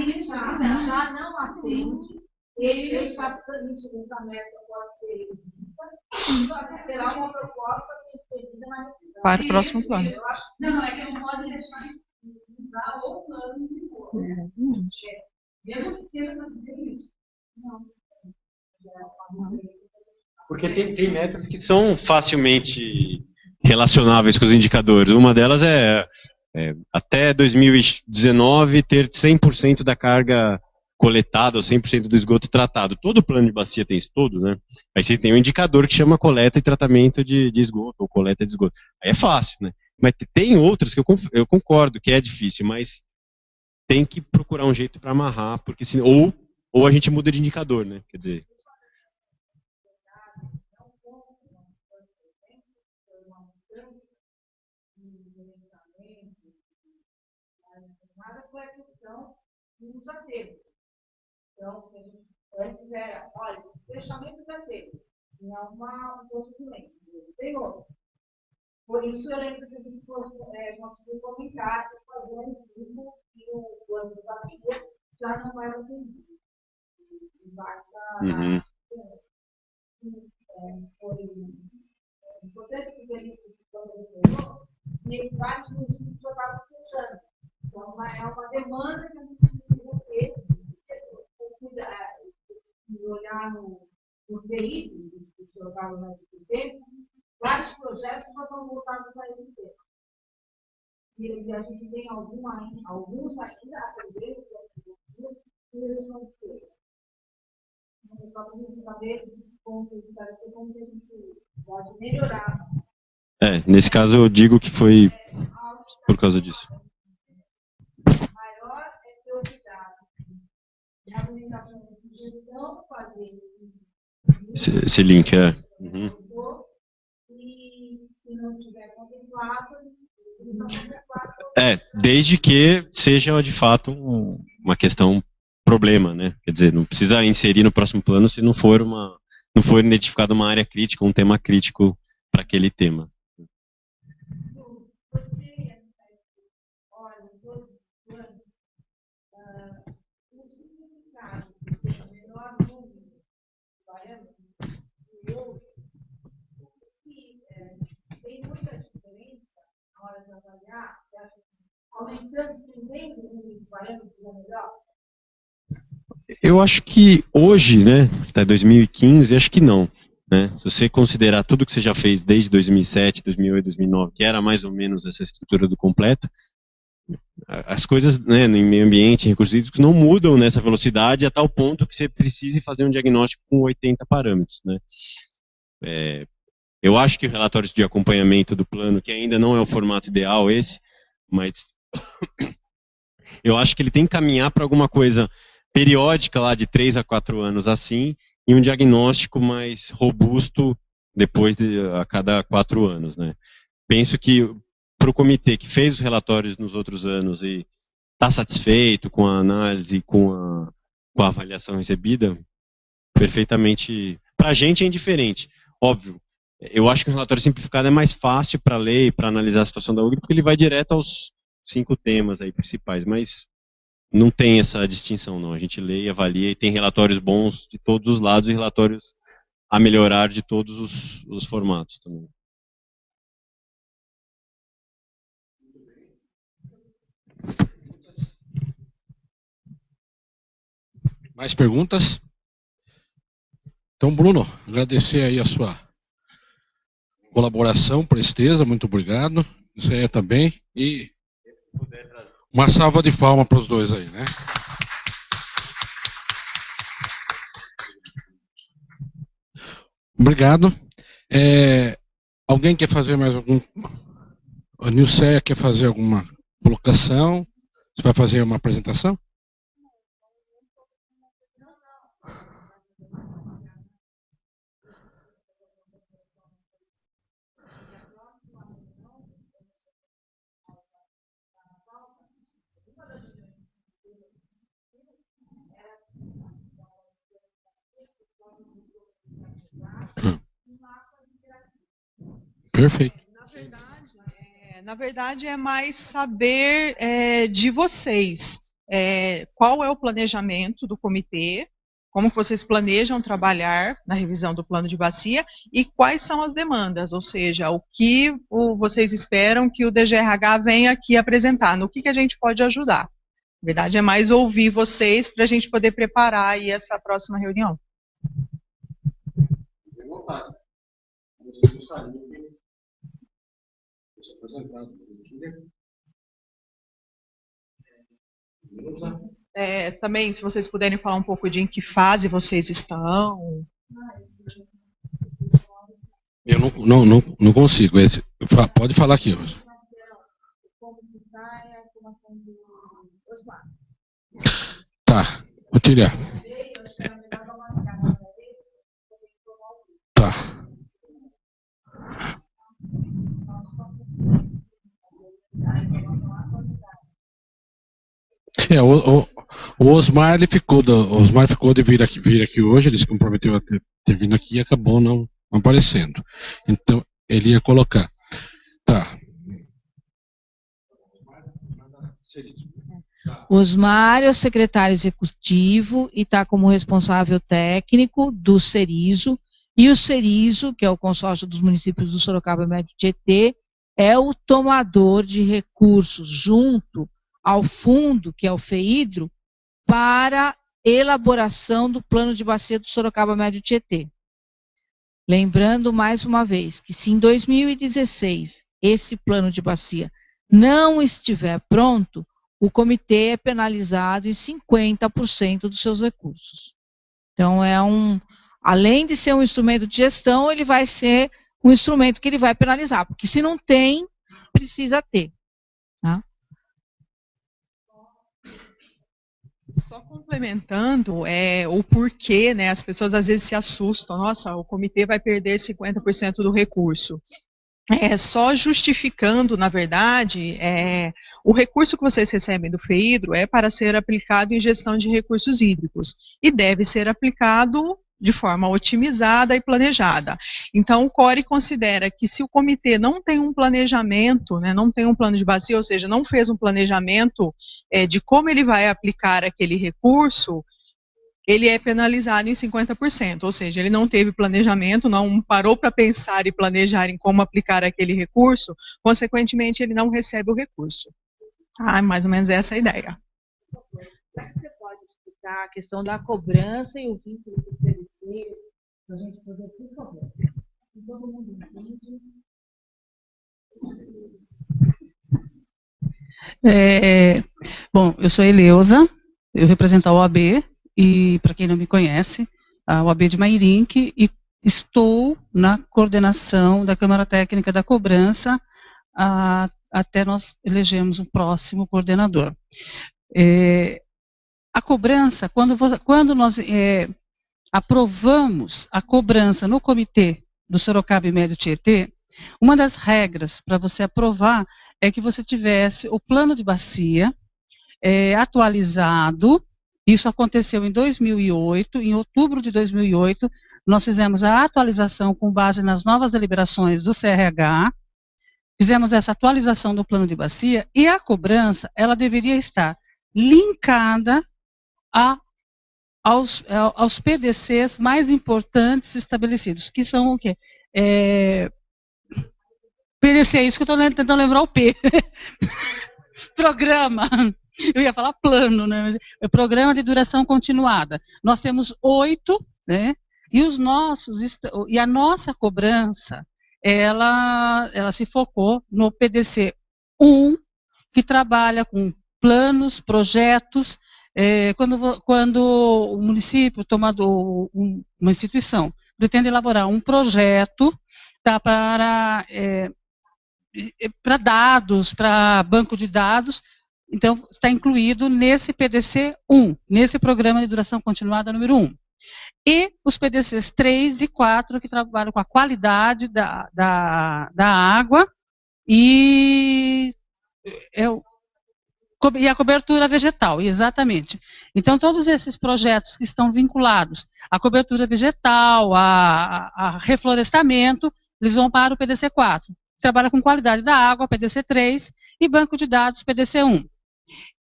C: não atende, ele está transmitindo essa meta pode ser, será uma proposta a ser expedida
H: para o próximo plano.
C: Não, é que não pode deixar de usar o plano em vigor. Mesmo que seja isso. Não.
F: Porque tem metas que são facilmente relacionáveis com os indicadores. Uma delas é até 2019 ter 100% da carga coletada ou 100% do esgoto tratado. Todo plano de bacia tem isso todo, né? Aí você tem um indicador que chama coleta e tratamento de esgoto, ou coleta de esgoto. Aí é fácil, né? Mas tem outras que eu concordo que é difícil, mas tem que procurar um jeito para amarrar, porque senão, ou a gente muda de indicador, né? Quer dizer...
C: Nada foi a questão do desapego. Então, antes era, olha, fechamento do desapego. Tinha um procedimento, tem outro. Por isso, eu lembro que a gente conseguiu comentar que fazendo tudo que o plano de bacia já não vai atendido. Foi importante que a gente falou e vários municípios já estavam fechando. Então, é uma demanda que a gente precisa ter, e olhar no veículo que o senhor estava no SPT, vários projetos já estão voltados para esse tema. E a gente tem alguns ainda a atender, e eles são de feira. Então, só para a gente saber como que a gente pode melhorar.
F: Nesse caso eu digo que foi por causa disso.
C: Maior é ter o cuidado de argumentação de sugestão, fazer
F: esse link,
C: E se não tiver contemplado,
F: desde que seja de fato uma questão problema, né? Quer dizer, não precisa inserir no próximo plano se não for identificada uma área crítica, um tema crítico para aquele tema.
C: Tem muita diferença na hora de avaliar, aumentando o parâmetro melhor?
F: Eu acho que hoje, né, até 2015, acho que não. Né? Se você considerar tudo que você já fez desde 2007, 2008, 2009, que era mais ou menos essa estrutura do completo, as coisas, né, no meio ambiente, em recursos hídricos, não mudam nessa velocidade a tal ponto que você precise fazer um diagnóstico com 80 parâmetros, né? Eu acho que o relatório de acompanhamento do plano, que ainda não é o formato ideal esse, mas eu acho que ele tem que caminhar para alguma coisa periódica lá de 3 a 4 anos assim, e um diagnóstico mais robusto depois a cada 4 anos, né? Penso que para o comitê que fez os relatórios nos outros anos e está satisfeito com a análise, com a avaliação recebida, perfeitamente. Para a gente é indiferente, óbvio. Eu acho que o relatório simplificado é mais fácil para ler e para analisar a situação da UGRI, porque ele vai direto aos 5 temas aí principais, mas não tem essa distinção, não. A gente lê e avalia e tem relatórios bons de todos os lados e relatórios a melhorar de todos os formatos também.
A: Mais perguntas? Então, Bruno, agradecer aí a sua colaboração, presteza, muito obrigado. Isso aí também. E uma salva de palmas para os dois aí, né? Obrigado. Alguém quer fazer mais algum... A Nilceia quer fazer alguma colocação? Você vai fazer uma apresentação? Perfeito.
H: Na verdade, é mais saber de vocês. Qual é o planejamento do comitê, como que vocês planejam trabalhar na revisão do plano de bacia e quais são as demandas, ou seja, o que vocês esperam que o DGRH venha aqui apresentar, no que a gente pode ajudar. Na verdade, é mais ouvir vocês para a gente poder preparar aí essa próxima reunião. Também, se vocês puderem falar um pouco de em que fase vocês estão.
A: Eu não consigo. Pode falar aqui. Tá, vou tirar. Tá. O Osmar, ele ficou de vir aqui hoje, ele se comprometeu a ter vindo aqui e acabou não aparecendo. Então, ele ia colocar. Tá.
C: Osmar é o secretário executivo e está como responsável técnico do Cerizo, e o Cerizo, que é o consórcio dos municípios do Sorocaba Médio Tietê, é o tomador de recursos junto ao fundo, que é o FEIDRO, para elaboração do plano de bacia do Sorocaba Médio Tietê. Lembrando mais uma vez que se em 2016 esse plano de bacia não estiver pronto, o comitê é penalizado em 50% dos seus recursos. Então, além de ser um instrumento de gestão, ele vai ser um instrumento que ele vai penalizar, porque se não tem, precisa ter. Tá?
H: Só complementando o porquê, né? As pessoas às vezes se assustam. Nossa, o comitê vai perder 50% do recurso. Só justificando, na verdade, o recurso que vocês recebem do FEIDRO é para ser aplicado em gestão de recursos hídricos e deve ser aplicado de forma otimizada e planejada. Então, o CORE considera que se o comitê não tem um planejamento, né, não tem um plano de bacia, ou seja, não fez um planejamento de como ele vai aplicar aquele recurso, ele é penalizado em 50%, ou seja, ele não teve planejamento, não parou para pensar e planejar em como aplicar aquele recurso, consequentemente, ele não recebe o recurso. Mais ou menos essa é a ideia.
C: Você pode explicar a questão da cobrança e o vínculo com os CLTs, para a gente poder, por favor. Todo mundo entende.
I: Bom, eu sou Eleusa, eu represento a OAB, e para quem não me conhece, a OAB de Mairinque, e estou na coordenação da Câmara Técnica da Cobrança, até nós elegemos o próximo coordenador. A cobrança, quando nós aprovamos a cobrança no comitê do Sorocaba e Médio Tietê, uma das regras para você aprovar é que você tivesse o plano de bacia atualizado. Isso aconteceu em 2008, em outubro de 2008, nós fizemos a atualização com base nas novas deliberações do CRH, fizemos essa atualização do plano de bacia, e a cobrança, ela deveria estar linkada aos PDCs mais importantes estabelecidos, que são o quê? PDC, é isso que eu estou tentando lembrar o P. Programa. Eu ia falar plano, né? É programa de duração continuada. Nós temos 8, né? E a nossa cobrança, ela se focou no PDC 1, que trabalha com planos, projetos. Quando o município, uma instituição, pretende elaborar um projeto para dados, para banco de dados, então está incluído nesse PDC 1, nesse programa de duração continuada número 1. E os PDCs 3 e 4, que trabalham com a qualidade da água e a cobertura vegetal, exatamente. Então, todos esses projetos que estão vinculados à cobertura vegetal, a reflorestamento, eles vão para o PDC 4. Trabalha com qualidade da água, PDC 3, e banco de dados, PDC 1.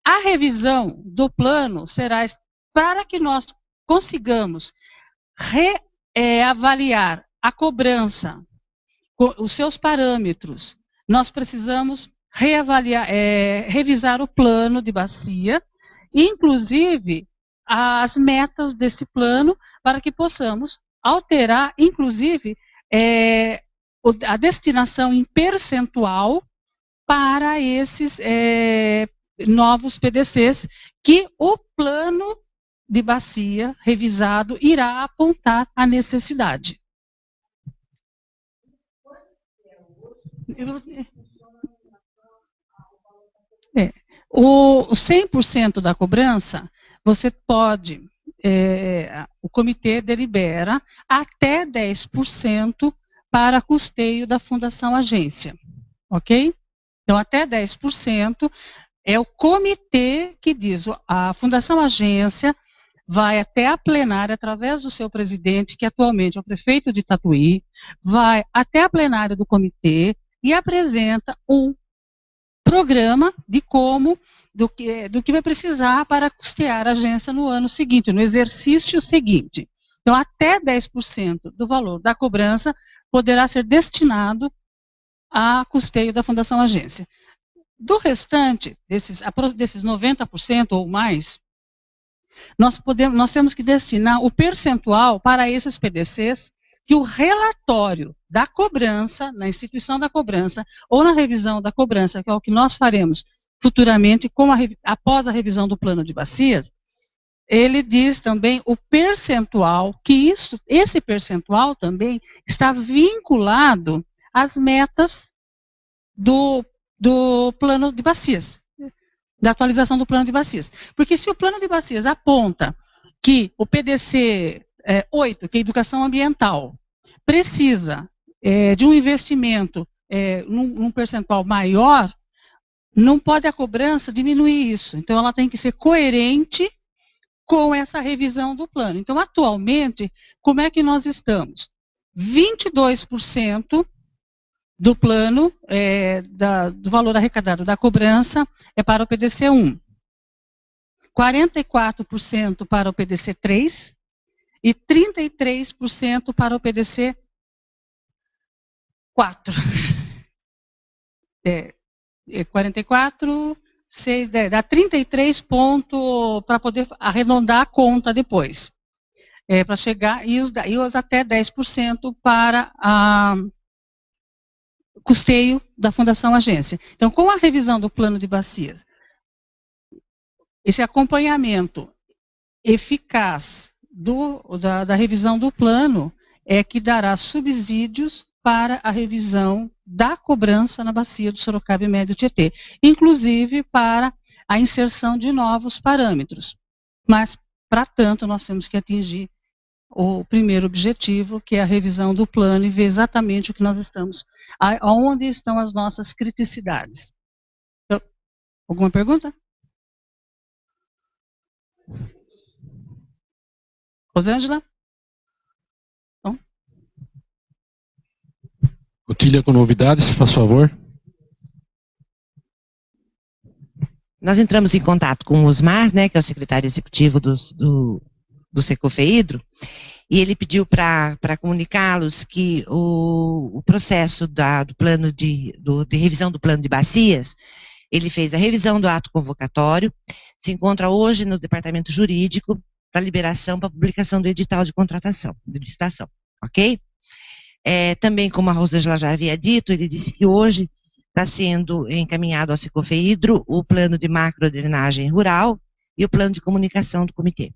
I: A revisão do plano será para que nós consigamos reavaliar a cobrança, os seus parâmetros. Nós precisamos revisar o plano de bacia, inclusive as metas desse plano, para que possamos alterar, inclusive, a destinação em percentual para esses novos PDCs, que o plano de bacia revisado irá apontar a necessidade. O 100% da cobrança, você pode, o comitê delibera até 10% para custeio da Fundação Agência, ok? Então, até 10% é o comitê que diz, a Fundação Agência vai até a plenária, através do seu presidente, que atualmente é o prefeito de Tatuí, vai até a plenária do comitê e apresenta um programa do que vai precisar para custear a agência no ano seguinte, no exercício seguinte. Então, até 10% do valor da cobrança poderá ser destinado a custeio da Fundação Agência. Do restante, desses 90% ou mais, nós temos que destinar o percentual para esses PDCs que o relatório da cobrança, na instituição da cobrança, ou na revisão da cobrança, que é o que nós faremos futuramente, após a revisão do plano de bacias, ele diz também o percentual, que esse percentual também está vinculado às metas do plano de bacias, da atualização do plano de bacias. Porque se o plano de bacias aponta que o PDC 8, que é educação ambiental, precisa de um investimento num percentual maior, não pode a cobrança diminuir isso. Então, ela tem que ser coerente com essa revisão do plano. Então, atualmente, como é que nós estamos? 22% do plano, do valor arrecadado da cobrança, é para o PDC 1. 44% para o PDC 3 e 33% para o PDC 4. 44, 6, 10, dá 33 pontos para poder arredondar a conta depois. Para chegar, e os até 10% para custeio da Fundação Agência. Então, com a revisão do plano de bacias, esse acompanhamento eficaz da revisão do plano é que dará subsídios para a revisão da cobrança na bacia do Sorocaba e Médio Tietê, inclusive para a inserção de novos parâmetros. Mas, para tanto, nós temos que atingir o primeiro objetivo, que é a revisão do plano, e ver exatamente o que nós estamos, aonde estão as nossas criticidades. Então, alguma pergunta? Rosângela?
A: Otília com novidades, faz favor.
J: Nós entramos em contato com o Osmar, né, que é o secretário executivo do Secofeidro, e ele pediu para comunicá-los que o processo do plano de revisão do plano de bacias, ele fez a revisão do ato convocatório, se encontra hoje no departamento jurídico para liberação, para publicação do edital de contratação, de licitação, ok? Também, como a Rosângela já havia dito, ele disse que hoje está sendo encaminhado ao Secofeidro o plano de macrodrenagem rural e o plano de comunicação do comitê.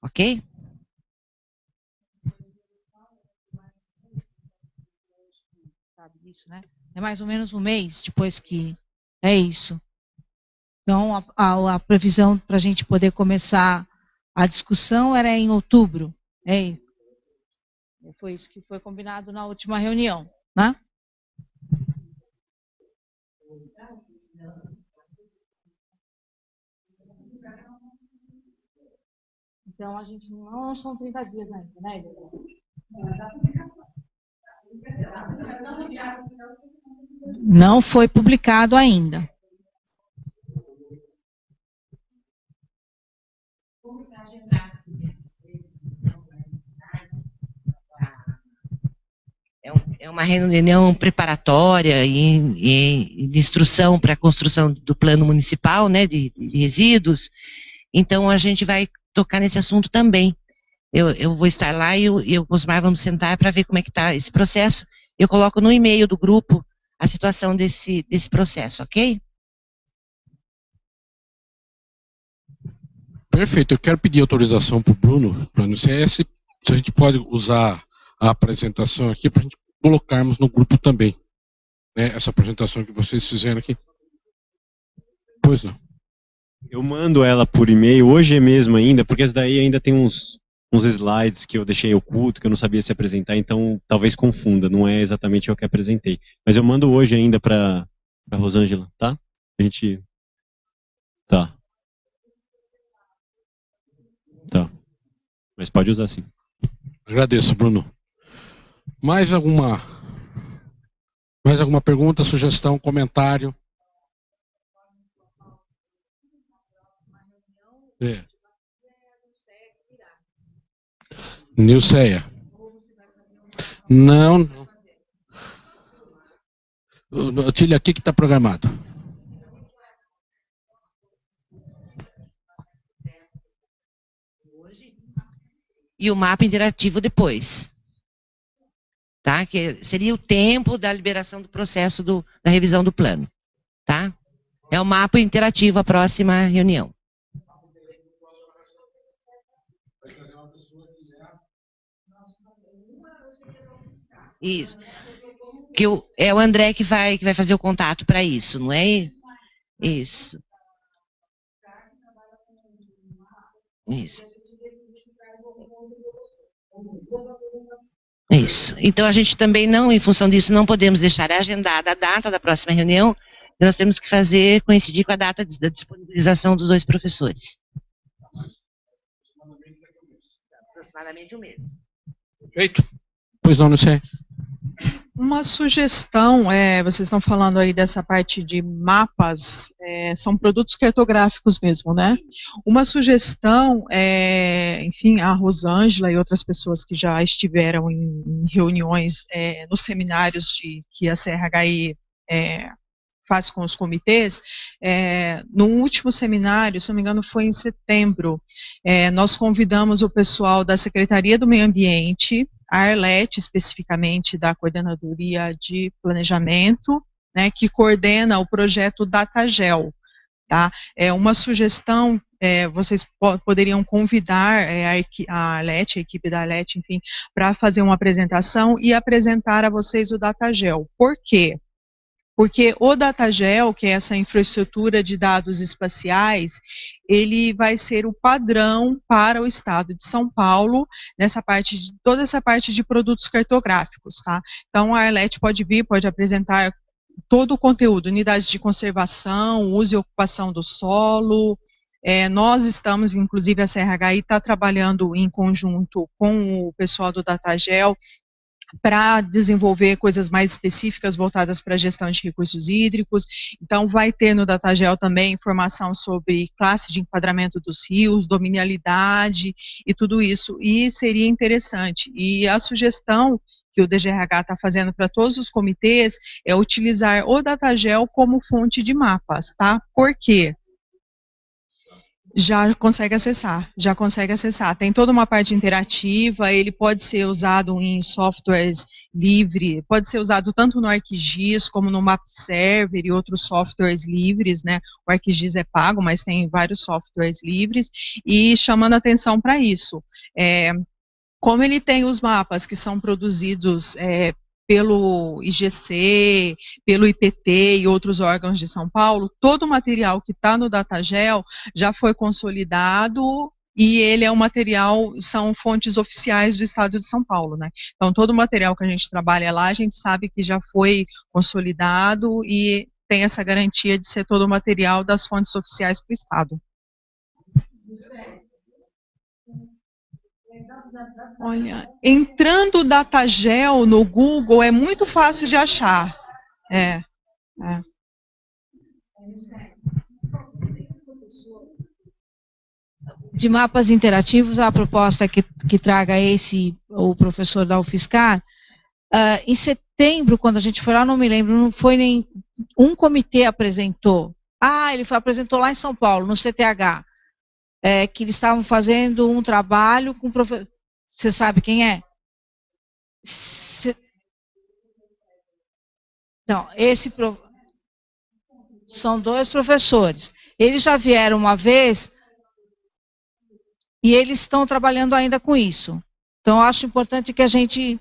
J: Ok?
C: É mais ou menos um mês depois que é isso. Então, a previsão para a gente poder começar a discussão era em outubro. Foi isso que foi combinado na última reunião, né? Então, a gente não são 30 dias ainda, né? Não foi publicado ainda.
J: É uma reunião preparatória e de instrução para a construção do plano municipal, né, de resíduos. Então, a gente vai tocar nesse assunto também. Eu vou estar lá e eu e o Osmar vamos sentar para ver como é que está esse processo. Eu coloco no e-mail do grupo a situação desse processo, ok?
A: Perfeito. Eu quero pedir autorização para o Bruno, para não ser se a gente pode usar a apresentação aqui para a gente colocarmos no grupo também, né, essa apresentação que vocês fizeram aqui. Pois não.
F: Eu mando ela por e-mail hoje mesmo ainda, porque essa daí ainda tem uns slides que eu deixei oculto, que eu não sabia se apresentar, então talvez confunda, não é exatamente o que apresentei. Mas eu mando hoje ainda para a Rosângela, tá? A gente... Tá. Tá. Mas pode usar sim.
A: Agradeço, Bruno. Mais alguma pergunta, sugestão, comentário? Nilceia. Não. Otília, o que está programado?
J: E o mapa interativo depois. Tá? Que seria o tempo da liberação do processo da revisão do plano. Tá? É o mapa interativo a próxima reunião. Isso. É o André que vai fazer o contato para isso, não é? Isso. Isso. Isso. Então a gente também não, em função disso, não podemos deixar agendada a data da próxima reunião, nós temos que coincidir com a data da disponibilização dos 2 professores. Aproximadamente um mês.
A: Perfeito. Pois não sei.
H: Uma sugestão, vocês estão falando aí dessa parte de mapas, são produtos cartográficos mesmo, né? Uma sugestão, enfim, a Rosângela e outras pessoas que já estiveram em reuniões, nos seminários que a CRHI faz com os comitês, no último seminário, se não me engano foi em setembro, nós convidamos o pessoal da Secretaria do Meio Ambiente, a Arlete, especificamente da Coordenadoria de Planejamento, né, que coordena o projeto DataGel. Tá? É uma sugestão, vocês poderiam convidar a Arlete, a equipe da Arlete, enfim, para fazer uma apresentação e apresentar a vocês o DataGel. Por quê? Porque o DataGel, que é essa infraestrutura de dados espaciais, ele vai ser o padrão para o estado de São Paulo, nessa parte toda essa parte de produtos cartográficos, tá? Então, a Arlete pode vir, pode apresentar todo o conteúdo, unidades de conservação, uso e ocupação do solo. Nós estamos, inclusive a CRHI está trabalhando em conjunto com o pessoal do DataGel para desenvolver coisas mais específicas voltadas para a gestão de recursos hídricos. Então, vai ter no DataGel também informação sobre classe de enquadramento dos rios, dominialidade e tudo isso, e seria interessante. E a sugestão que o DGRH está fazendo para todos os comitês é utilizar o DataGel como fonte de mapas, tá? Por quê? Já consegue acessar. Tem toda uma parte interativa, ele pode ser usado em softwares livres, pode ser usado tanto no ArcGIS como no MapServer e outros softwares livres, né? O ArcGIS é pago, mas tem vários softwares livres, e chamando atenção para isso. Como ele tem os mapas que são produzidos pelo IGC, pelo IPT e outros órgãos de São Paulo, todo o material que está no DataGel já foi consolidado e ele é um material, são fontes oficiais do Estado de São Paulo, né? Então, todo o material que a gente trabalha lá, a gente sabe que já foi consolidado e tem essa garantia de ser todo o material das fontes oficiais para o Estado. Olha, entrando DataGel no Google é muito fácil de achar.
C: De mapas interativos, a proposta que traga o professor da UFSCar, em setembro, quando a gente foi lá, não me lembro, não foi nem um comitê apresentou. Ele apresentou lá em São Paulo, no CTH. Que eles estavam fazendo um trabalho com o professor. Você sabe quem é? Não, são dois professores. Eles já vieram uma vez e eles estão trabalhando ainda com isso. Então, eu acho importante que a gente...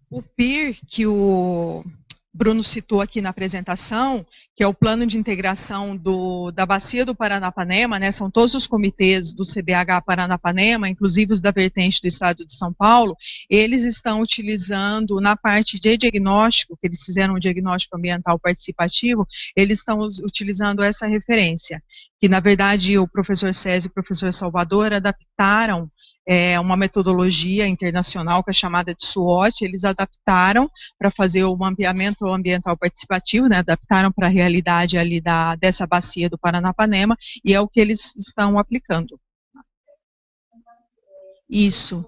H: O PIR, que o Bruno citou aqui na apresentação, que é o plano de integração da Bacia do Paranapanema, né, são todos os comitês do CBH Paranapanema, inclusive os da vertente do Estado de São Paulo, eles estão utilizando, na parte de diagnóstico, que eles fizeram um diagnóstico ambiental participativo, eles estão utilizando essa referência, que na verdade o professor César e o professor Salvador adaptaram uma metodologia internacional que é chamada de SWOT, eles adaptaram para fazer o mapeamento ambiental participativo, né, adaptaram para a realidade ali dessa bacia do Paranapanema, e é o que eles estão aplicando. Isso.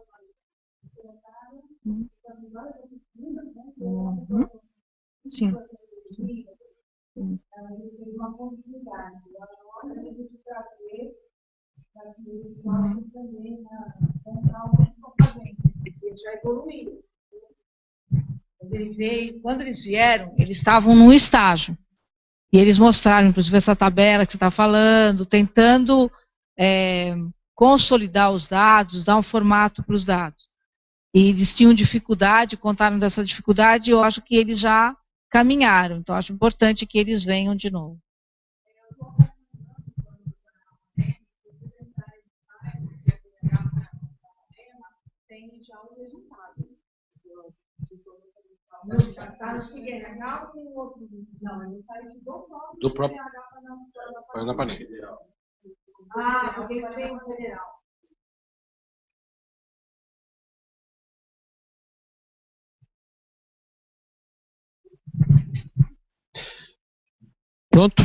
H: Sim.
C: Quando eles vieram, eles estavam num estágio. E eles mostraram, inclusive, essa tabela que você está falando, tentando consolidar os dados, dar um formato para os dados. E eles tinham dificuldade, contaram dessa dificuldade, e eu acho que eles já caminharam. Então, acho importante que eles venham de novo.
A: Do próprio Paranapanema.
C: Porque eles têm um federal.
A: Pronto?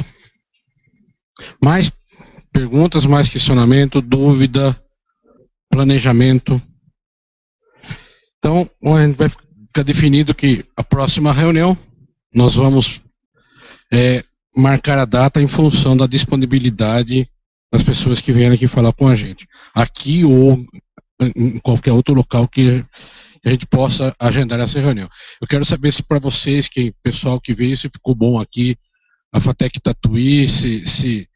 A: Mais perguntas, mais questionamento, dúvida, planejamento. Então, a gente vai ficar definido que a próxima reunião nós vamos marcar a data em função da disponibilidade das pessoas que vêm aqui falar com a gente. Aqui ou em qualquer outro local que a gente possa agendar essa reunião. Eu quero saber se para vocês, pessoal que veio, se ficou bom aqui, a FATEC Tatuí, se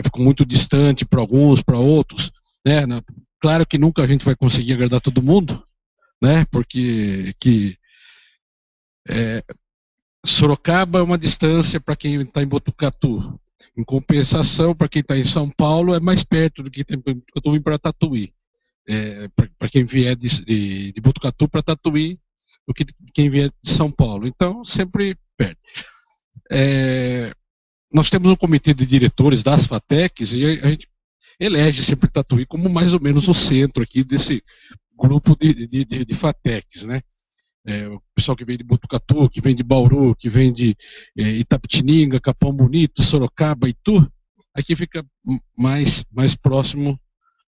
A: ficou muito distante para alguns, para outros, né? Claro que nunca a gente vai conseguir agradar todo mundo, né? Porque Sorocaba é uma distância para quem está em Botucatu. Em compensação, para quem está em São Paulo, é mais perto do que eu estou indo para Tatuí. Para quem vier de Botucatu para Tatuí, do que quem vier de São Paulo. Então, sempre perto. Nós temos um comitê de diretores das FATECs e a gente elege sempre Tatuí como mais ou menos o centro aqui desse grupo de FATECs, né? O pessoal que vem de Botucatu, que vem de Bauru, que vem de Itapetininga, Capão Bonito, Sorocaba, Itu, aqui fica mais próximo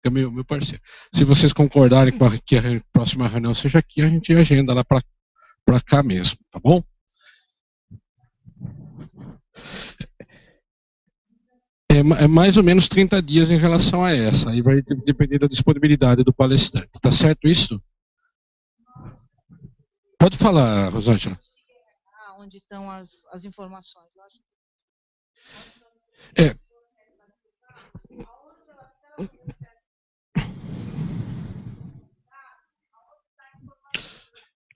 A: que é meu parceiro. Se vocês concordarem com que a próxima reunião seja aqui, a gente agenda lá para cá mesmo, tá bom? É mais ou menos 30 dias em relação a essa, aí vai depender da disponibilidade do palestrante, tá certo isso? Pode falar, Rosângela.
C: Onde estão as informações?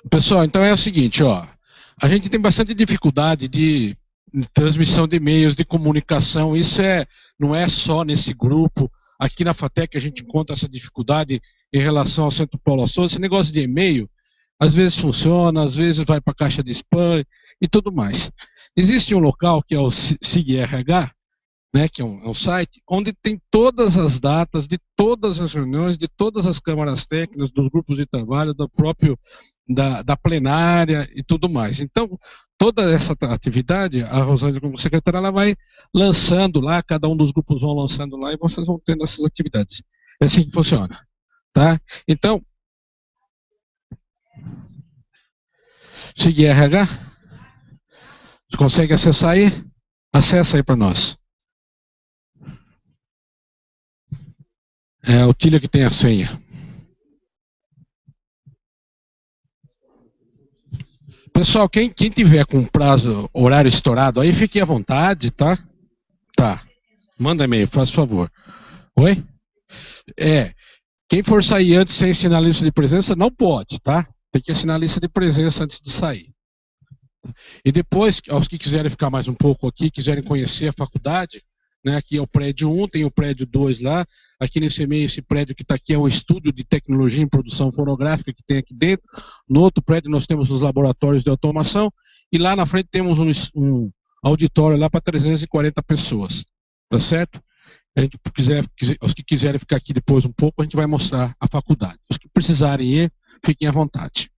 A: Pessoal, então é o seguinte, ó, a gente tem bastante dificuldade de transmissão de e-mails, de comunicação, isso não é só nesse grupo, aqui na FATEC a gente encontra essa dificuldade em relação ao Centro Paulo Souza, esse negócio de e-mail, às vezes funciona, às vezes vai para a caixa de spam e tudo mais. Existe um local que é o SIGRH, né, que é um site, onde tem todas as datas de todas as reuniões, de todas as câmaras técnicas, dos grupos de trabalho, da plenária e tudo mais. Então, toda essa atividade, a Rosângela, como secretária, ela vai lançando lá, cada um dos grupos vão lançando lá e vocês vão tendo essas atividades. É assim que funciona. Tá? Então, seguir RH? Você consegue acessar aí? Acessa aí para nós. É o Tília que tem a senha. Pessoal, quem tiver com prazo, horário estourado, aí fique à vontade, tá? Tá. Manda e-mail, faz favor. Oi? Quem for sair antes sem assinar a lista de presença, não pode, tá? Tem que assinar a lista de presença antes de sair. E depois, aos que quiserem ficar mais um pouco aqui, quiserem conhecer a faculdade, né, aqui é o prédio 1, tem o prédio 2 lá, aqui nesse meio, esse prédio que está aqui é o estúdio de tecnologia em produção fonográfica que tem aqui dentro, no outro prédio nós temos os laboratórios de automação, e lá na frente temos um auditório lá para 340 pessoas, tá certo? A gente os que quiserem ficar aqui depois um pouco, a gente vai mostrar a faculdade. Os que precisarem ir, fiquem à vontade.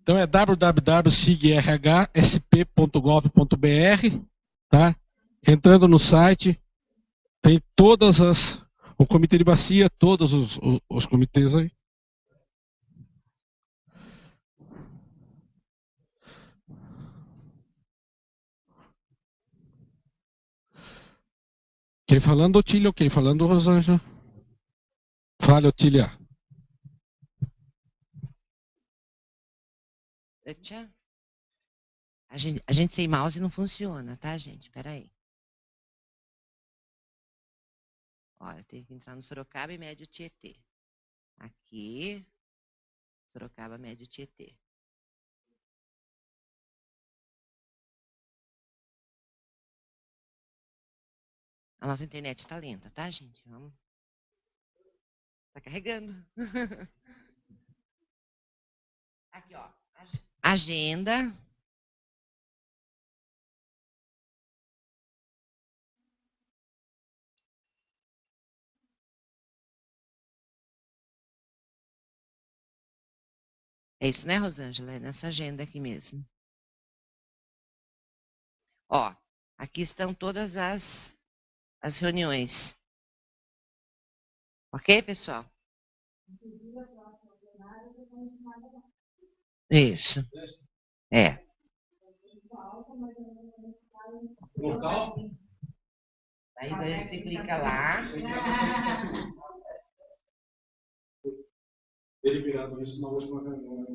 A: Então é www.sigrhsp.gov.br, tá? Entrando no site, tem o comitê de bacia, todos os comitês aí. Quem falando, Otília, ou quem falando, Rosângela? Fala, Otília.
J: A gente sem mouse não funciona, tá, gente? Espera aí. Ó, eu tenho que entrar no Sorocaba e Médio Tietê. Aqui, Sorocaba, Médio Tietê. A nossa internet está lenta, tá, gente? Vamos. Tá carregando. Aqui, ó. Agenda. É isso, né, Rosângela? É nessa agenda aqui mesmo. Ó, aqui estão todas as reuniões. Ok, pessoal? Isso. É.
A: Local?
J: Aí você clica lá.
A: Deliberando isso na última reunião.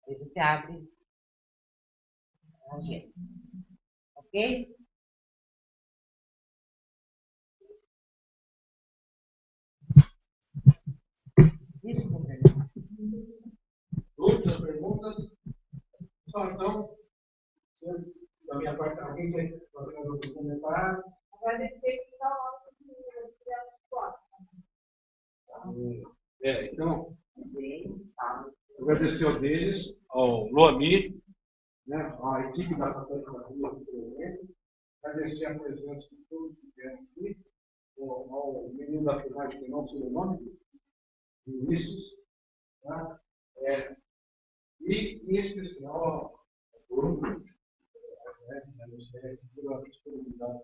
J: Aí você abre. Ok? Isso, professor.
A: Dúvidas, perguntas? Só então, da minha parte, alguém quer fazer algum comentário? Vai ter que dar uma então, agradecer ao deles, ao Luami, né, à equipe da Faculdade, agradecer a presença de todos que vieram aqui, ao menino da FUNAG, que não sei o nome, Vinícius, tá? E em especial ao Bruno, pela disponibilidade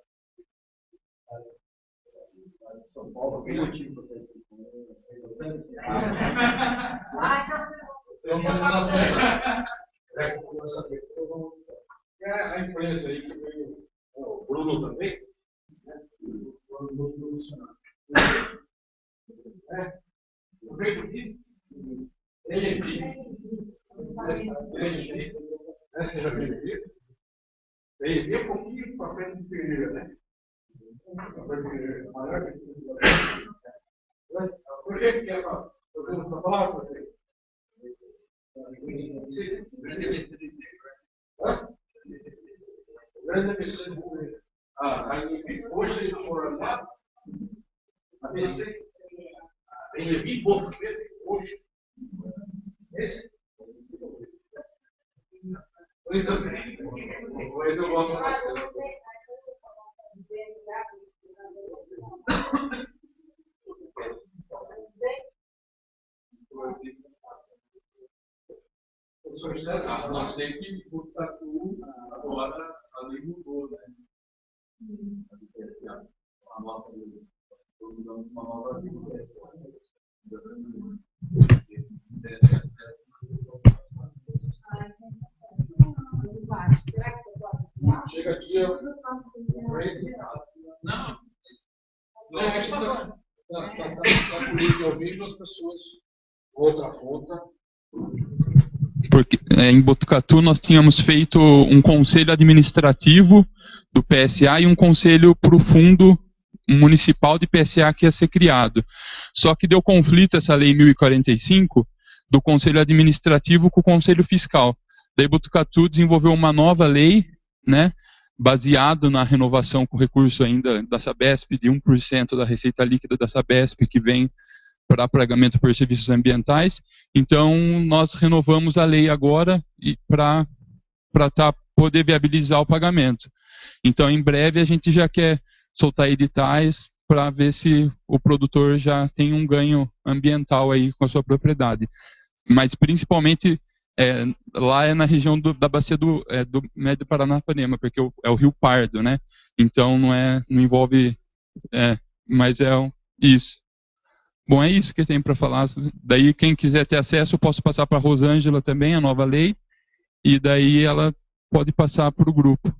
A: de São Paulo, bem ativo até aqui. A influência aí que veio o Bruno também, né? O Bruno profissional. Eu vejo aqui, você já veio aqui? Veio um pouquinho para frente de Pereira, né? Por que que ela está falando para você? Grande ABC, hoje for lá, ABC, em Levi, Porto Preto, hoje. Esse? Eu também. Eu gosto bastante. Professor José, nós temos que botar tudo agora, a lei mudou, né? A nota uma nova lei. Chega aqui, ó. Não, a gente está política ouvindo as pessoas. Outra conta.
K: Porque em Botucatu nós tínhamos feito um conselho administrativo do PSA e um conselho para o fundo municipal de PSA que ia ser criado. Só que deu conflito essa lei 1045 do conselho administrativo com o conselho fiscal. Daí Botucatu desenvolveu uma nova lei, né, baseado na renovação com recurso ainda da Sabesp, de 1% da receita líquida da Sabesp, que vem para pagamento por serviços ambientais. Então, nós renovamos a lei agora para poder viabilizar o pagamento. Então, em breve, a gente já quer soltar editais para ver se o produtor já tem um ganho ambiental aí com a sua propriedade. Mas, principalmente, lá é na região da bacia do Médio Paranapanema, porque é o Rio Pardo, né? Então, não envolve... mas isso. Bom, é isso que tem para falar. Daí, quem quiser ter acesso, eu posso passar para a Rosângela também, a nova lei, e daí ela pode passar para o grupo.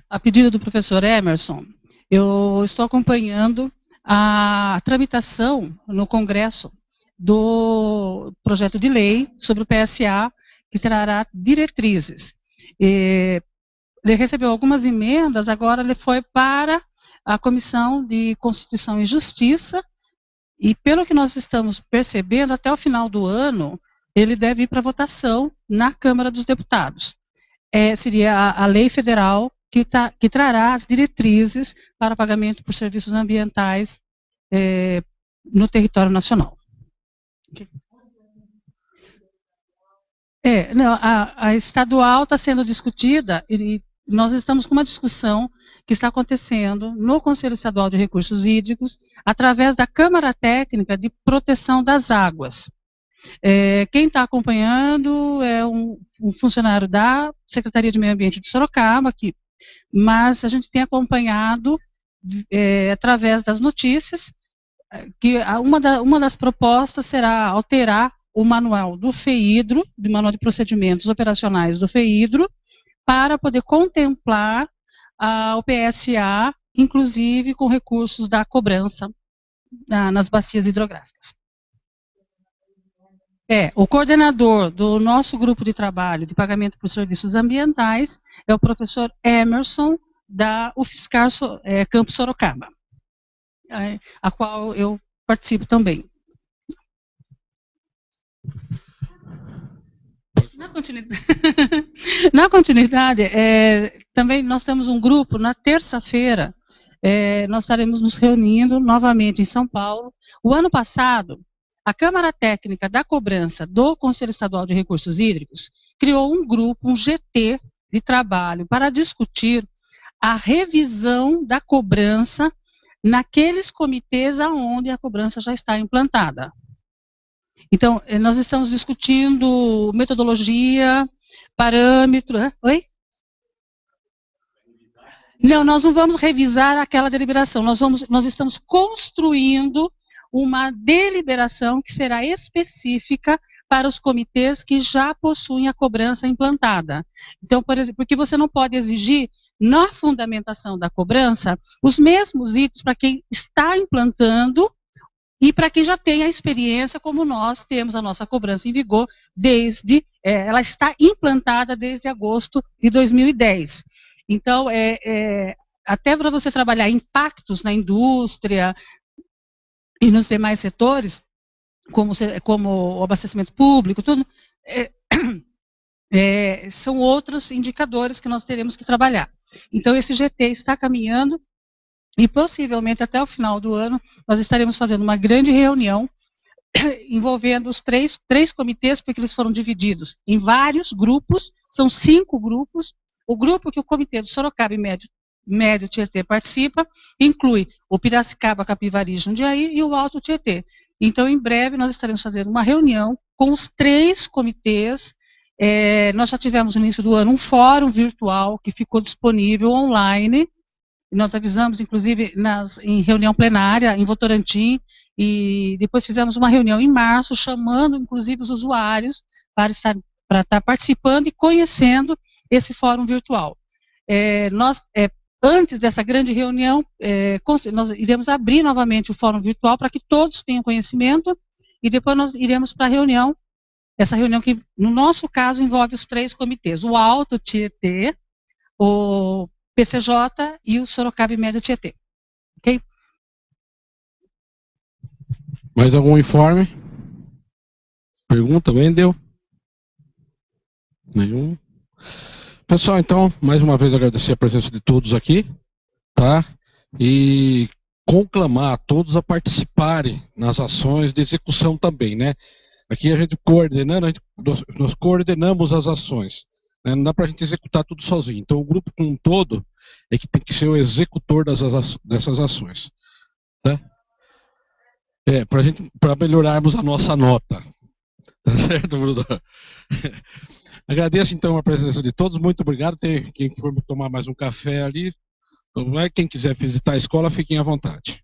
I: A pedido do professor Emerson, eu estou acompanhando a tramitação no Congresso do projeto de lei sobre o PSA, que trará diretrizes. Ele recebeu algumas emendas, agora ele foi para a Comissão de Constituição e Justiça, e pelo que nós estamos percebendo, até o final do ano, ele deve ir para votação na Câmara dos Deputados. Seria a lei federal que trará as diretrizes para pagamento por serviços ambientais no território nacional. A estadual está sendo discutida e nós estamos com uma discussão que está acontecendo no Conselho Estadual de Recursos Hídricos através da Câmara Técnica de Proteção das Águas. Quem está acompanhando é um funcionário da Secretaria de Meio Ambiente de Sorocaba, mas a gente tem acompanhado através das notícias, que uma das propostas será alterar o manual do FEIDRO, do Manual de Procedimentos Operacionais do FEIDRO, para poder contemplar o PSA, inclusive com recursos da cobrança nas bacias hidrográficas. O coordenador do nosso grupo de trabalho de pagamento por serviços ambientais é o professor Emerson, da UFSCar Campo Sorocaba, a qual eu participo também. Na continuidade, também nós temos um grupo, na terça-feira, nós estaremos nos reunindo novamente em São Paulo. O ano passado, a Câmara Técnica da Cobrança do Conselho Estadual de Recursos Hídricos criou um grupo, um GT de trabalho, para discutir a revisão da cobrança naqueles comitês onde a cobrança já está implantada. Então, nós estamos discutindo metodologia, parâmetro... Oi? Não, nós não vamos revisar aquela deliberação, nós estamos construindo uma deliberação que será específica para os comitês que já possuem a cobrança implantada. Então, por exemplo, porque você não pode exigir na fundamentação da cobrança os mesmos itens para quem está implantando e para quem já tem a experiência, como nós temos a nossa cobrança em vigor ela está implantada desde agosto de 2010. Então, até para você trabalhar impactos na indústria e nos demais setores, como o abastecimento público, tudo, são outros indicadores que nós teremos que trabalhar. Então, esse GT está caminhando e possivelmente até o final do ano nós estaremos fazendo uma grande reunião envolvendo os três comitês, porque eles foram divididos em vários grupos, são 5 grupos. O grupo que o Comitê do Sorocaba e Médio Tietê participa inclui o Piracicaba, Capivari e Jundiaí e o Alto Tietê. Então, em breve, nós estaremos fazendo uma reunião com os 3 comitês. Nós já tivemos no início do ano um fórum virtual que ficou disponível online. Nós avisamos, inclusive, em reunião plenária em Votorantim, e depois fizemos uma reunião em março, chamando, inclusive, os usuários para estar participando e conhecendo esse fórum virtual. Antes dessa grande reunião, nós iremos abrir novamente o fórum virtual para que todos tenham conhecimento, e depois nós iremos para a reunião, essa reunião que, no nosso caso, envolve os 3 comitês, o Alto Tietê, o PCJ e o Sorocaba e Médio Tietê. Ok?
A: Mais algum informe? Pergunta, Wendel? Nenhum? Pessoal, então, mais uma vez agradecer a presença de todos aqui, tá? E conclamar a todos a participarem nas ações de execução também, né? Aqui a gente nós coordenamos as ações, né? Não dá para a gente executar tudo sozinho. Então, o grupo como um todo é que tem que ser o executor dessas ações, tá? Para melhorarmos a nossa nota. Tá certo, Bruno? Agradeço, então, a presença de todos. Muito obrigado. Tem quem for tomar mais um café ali. Quem quiser visitar a escola, fiquem à vontade.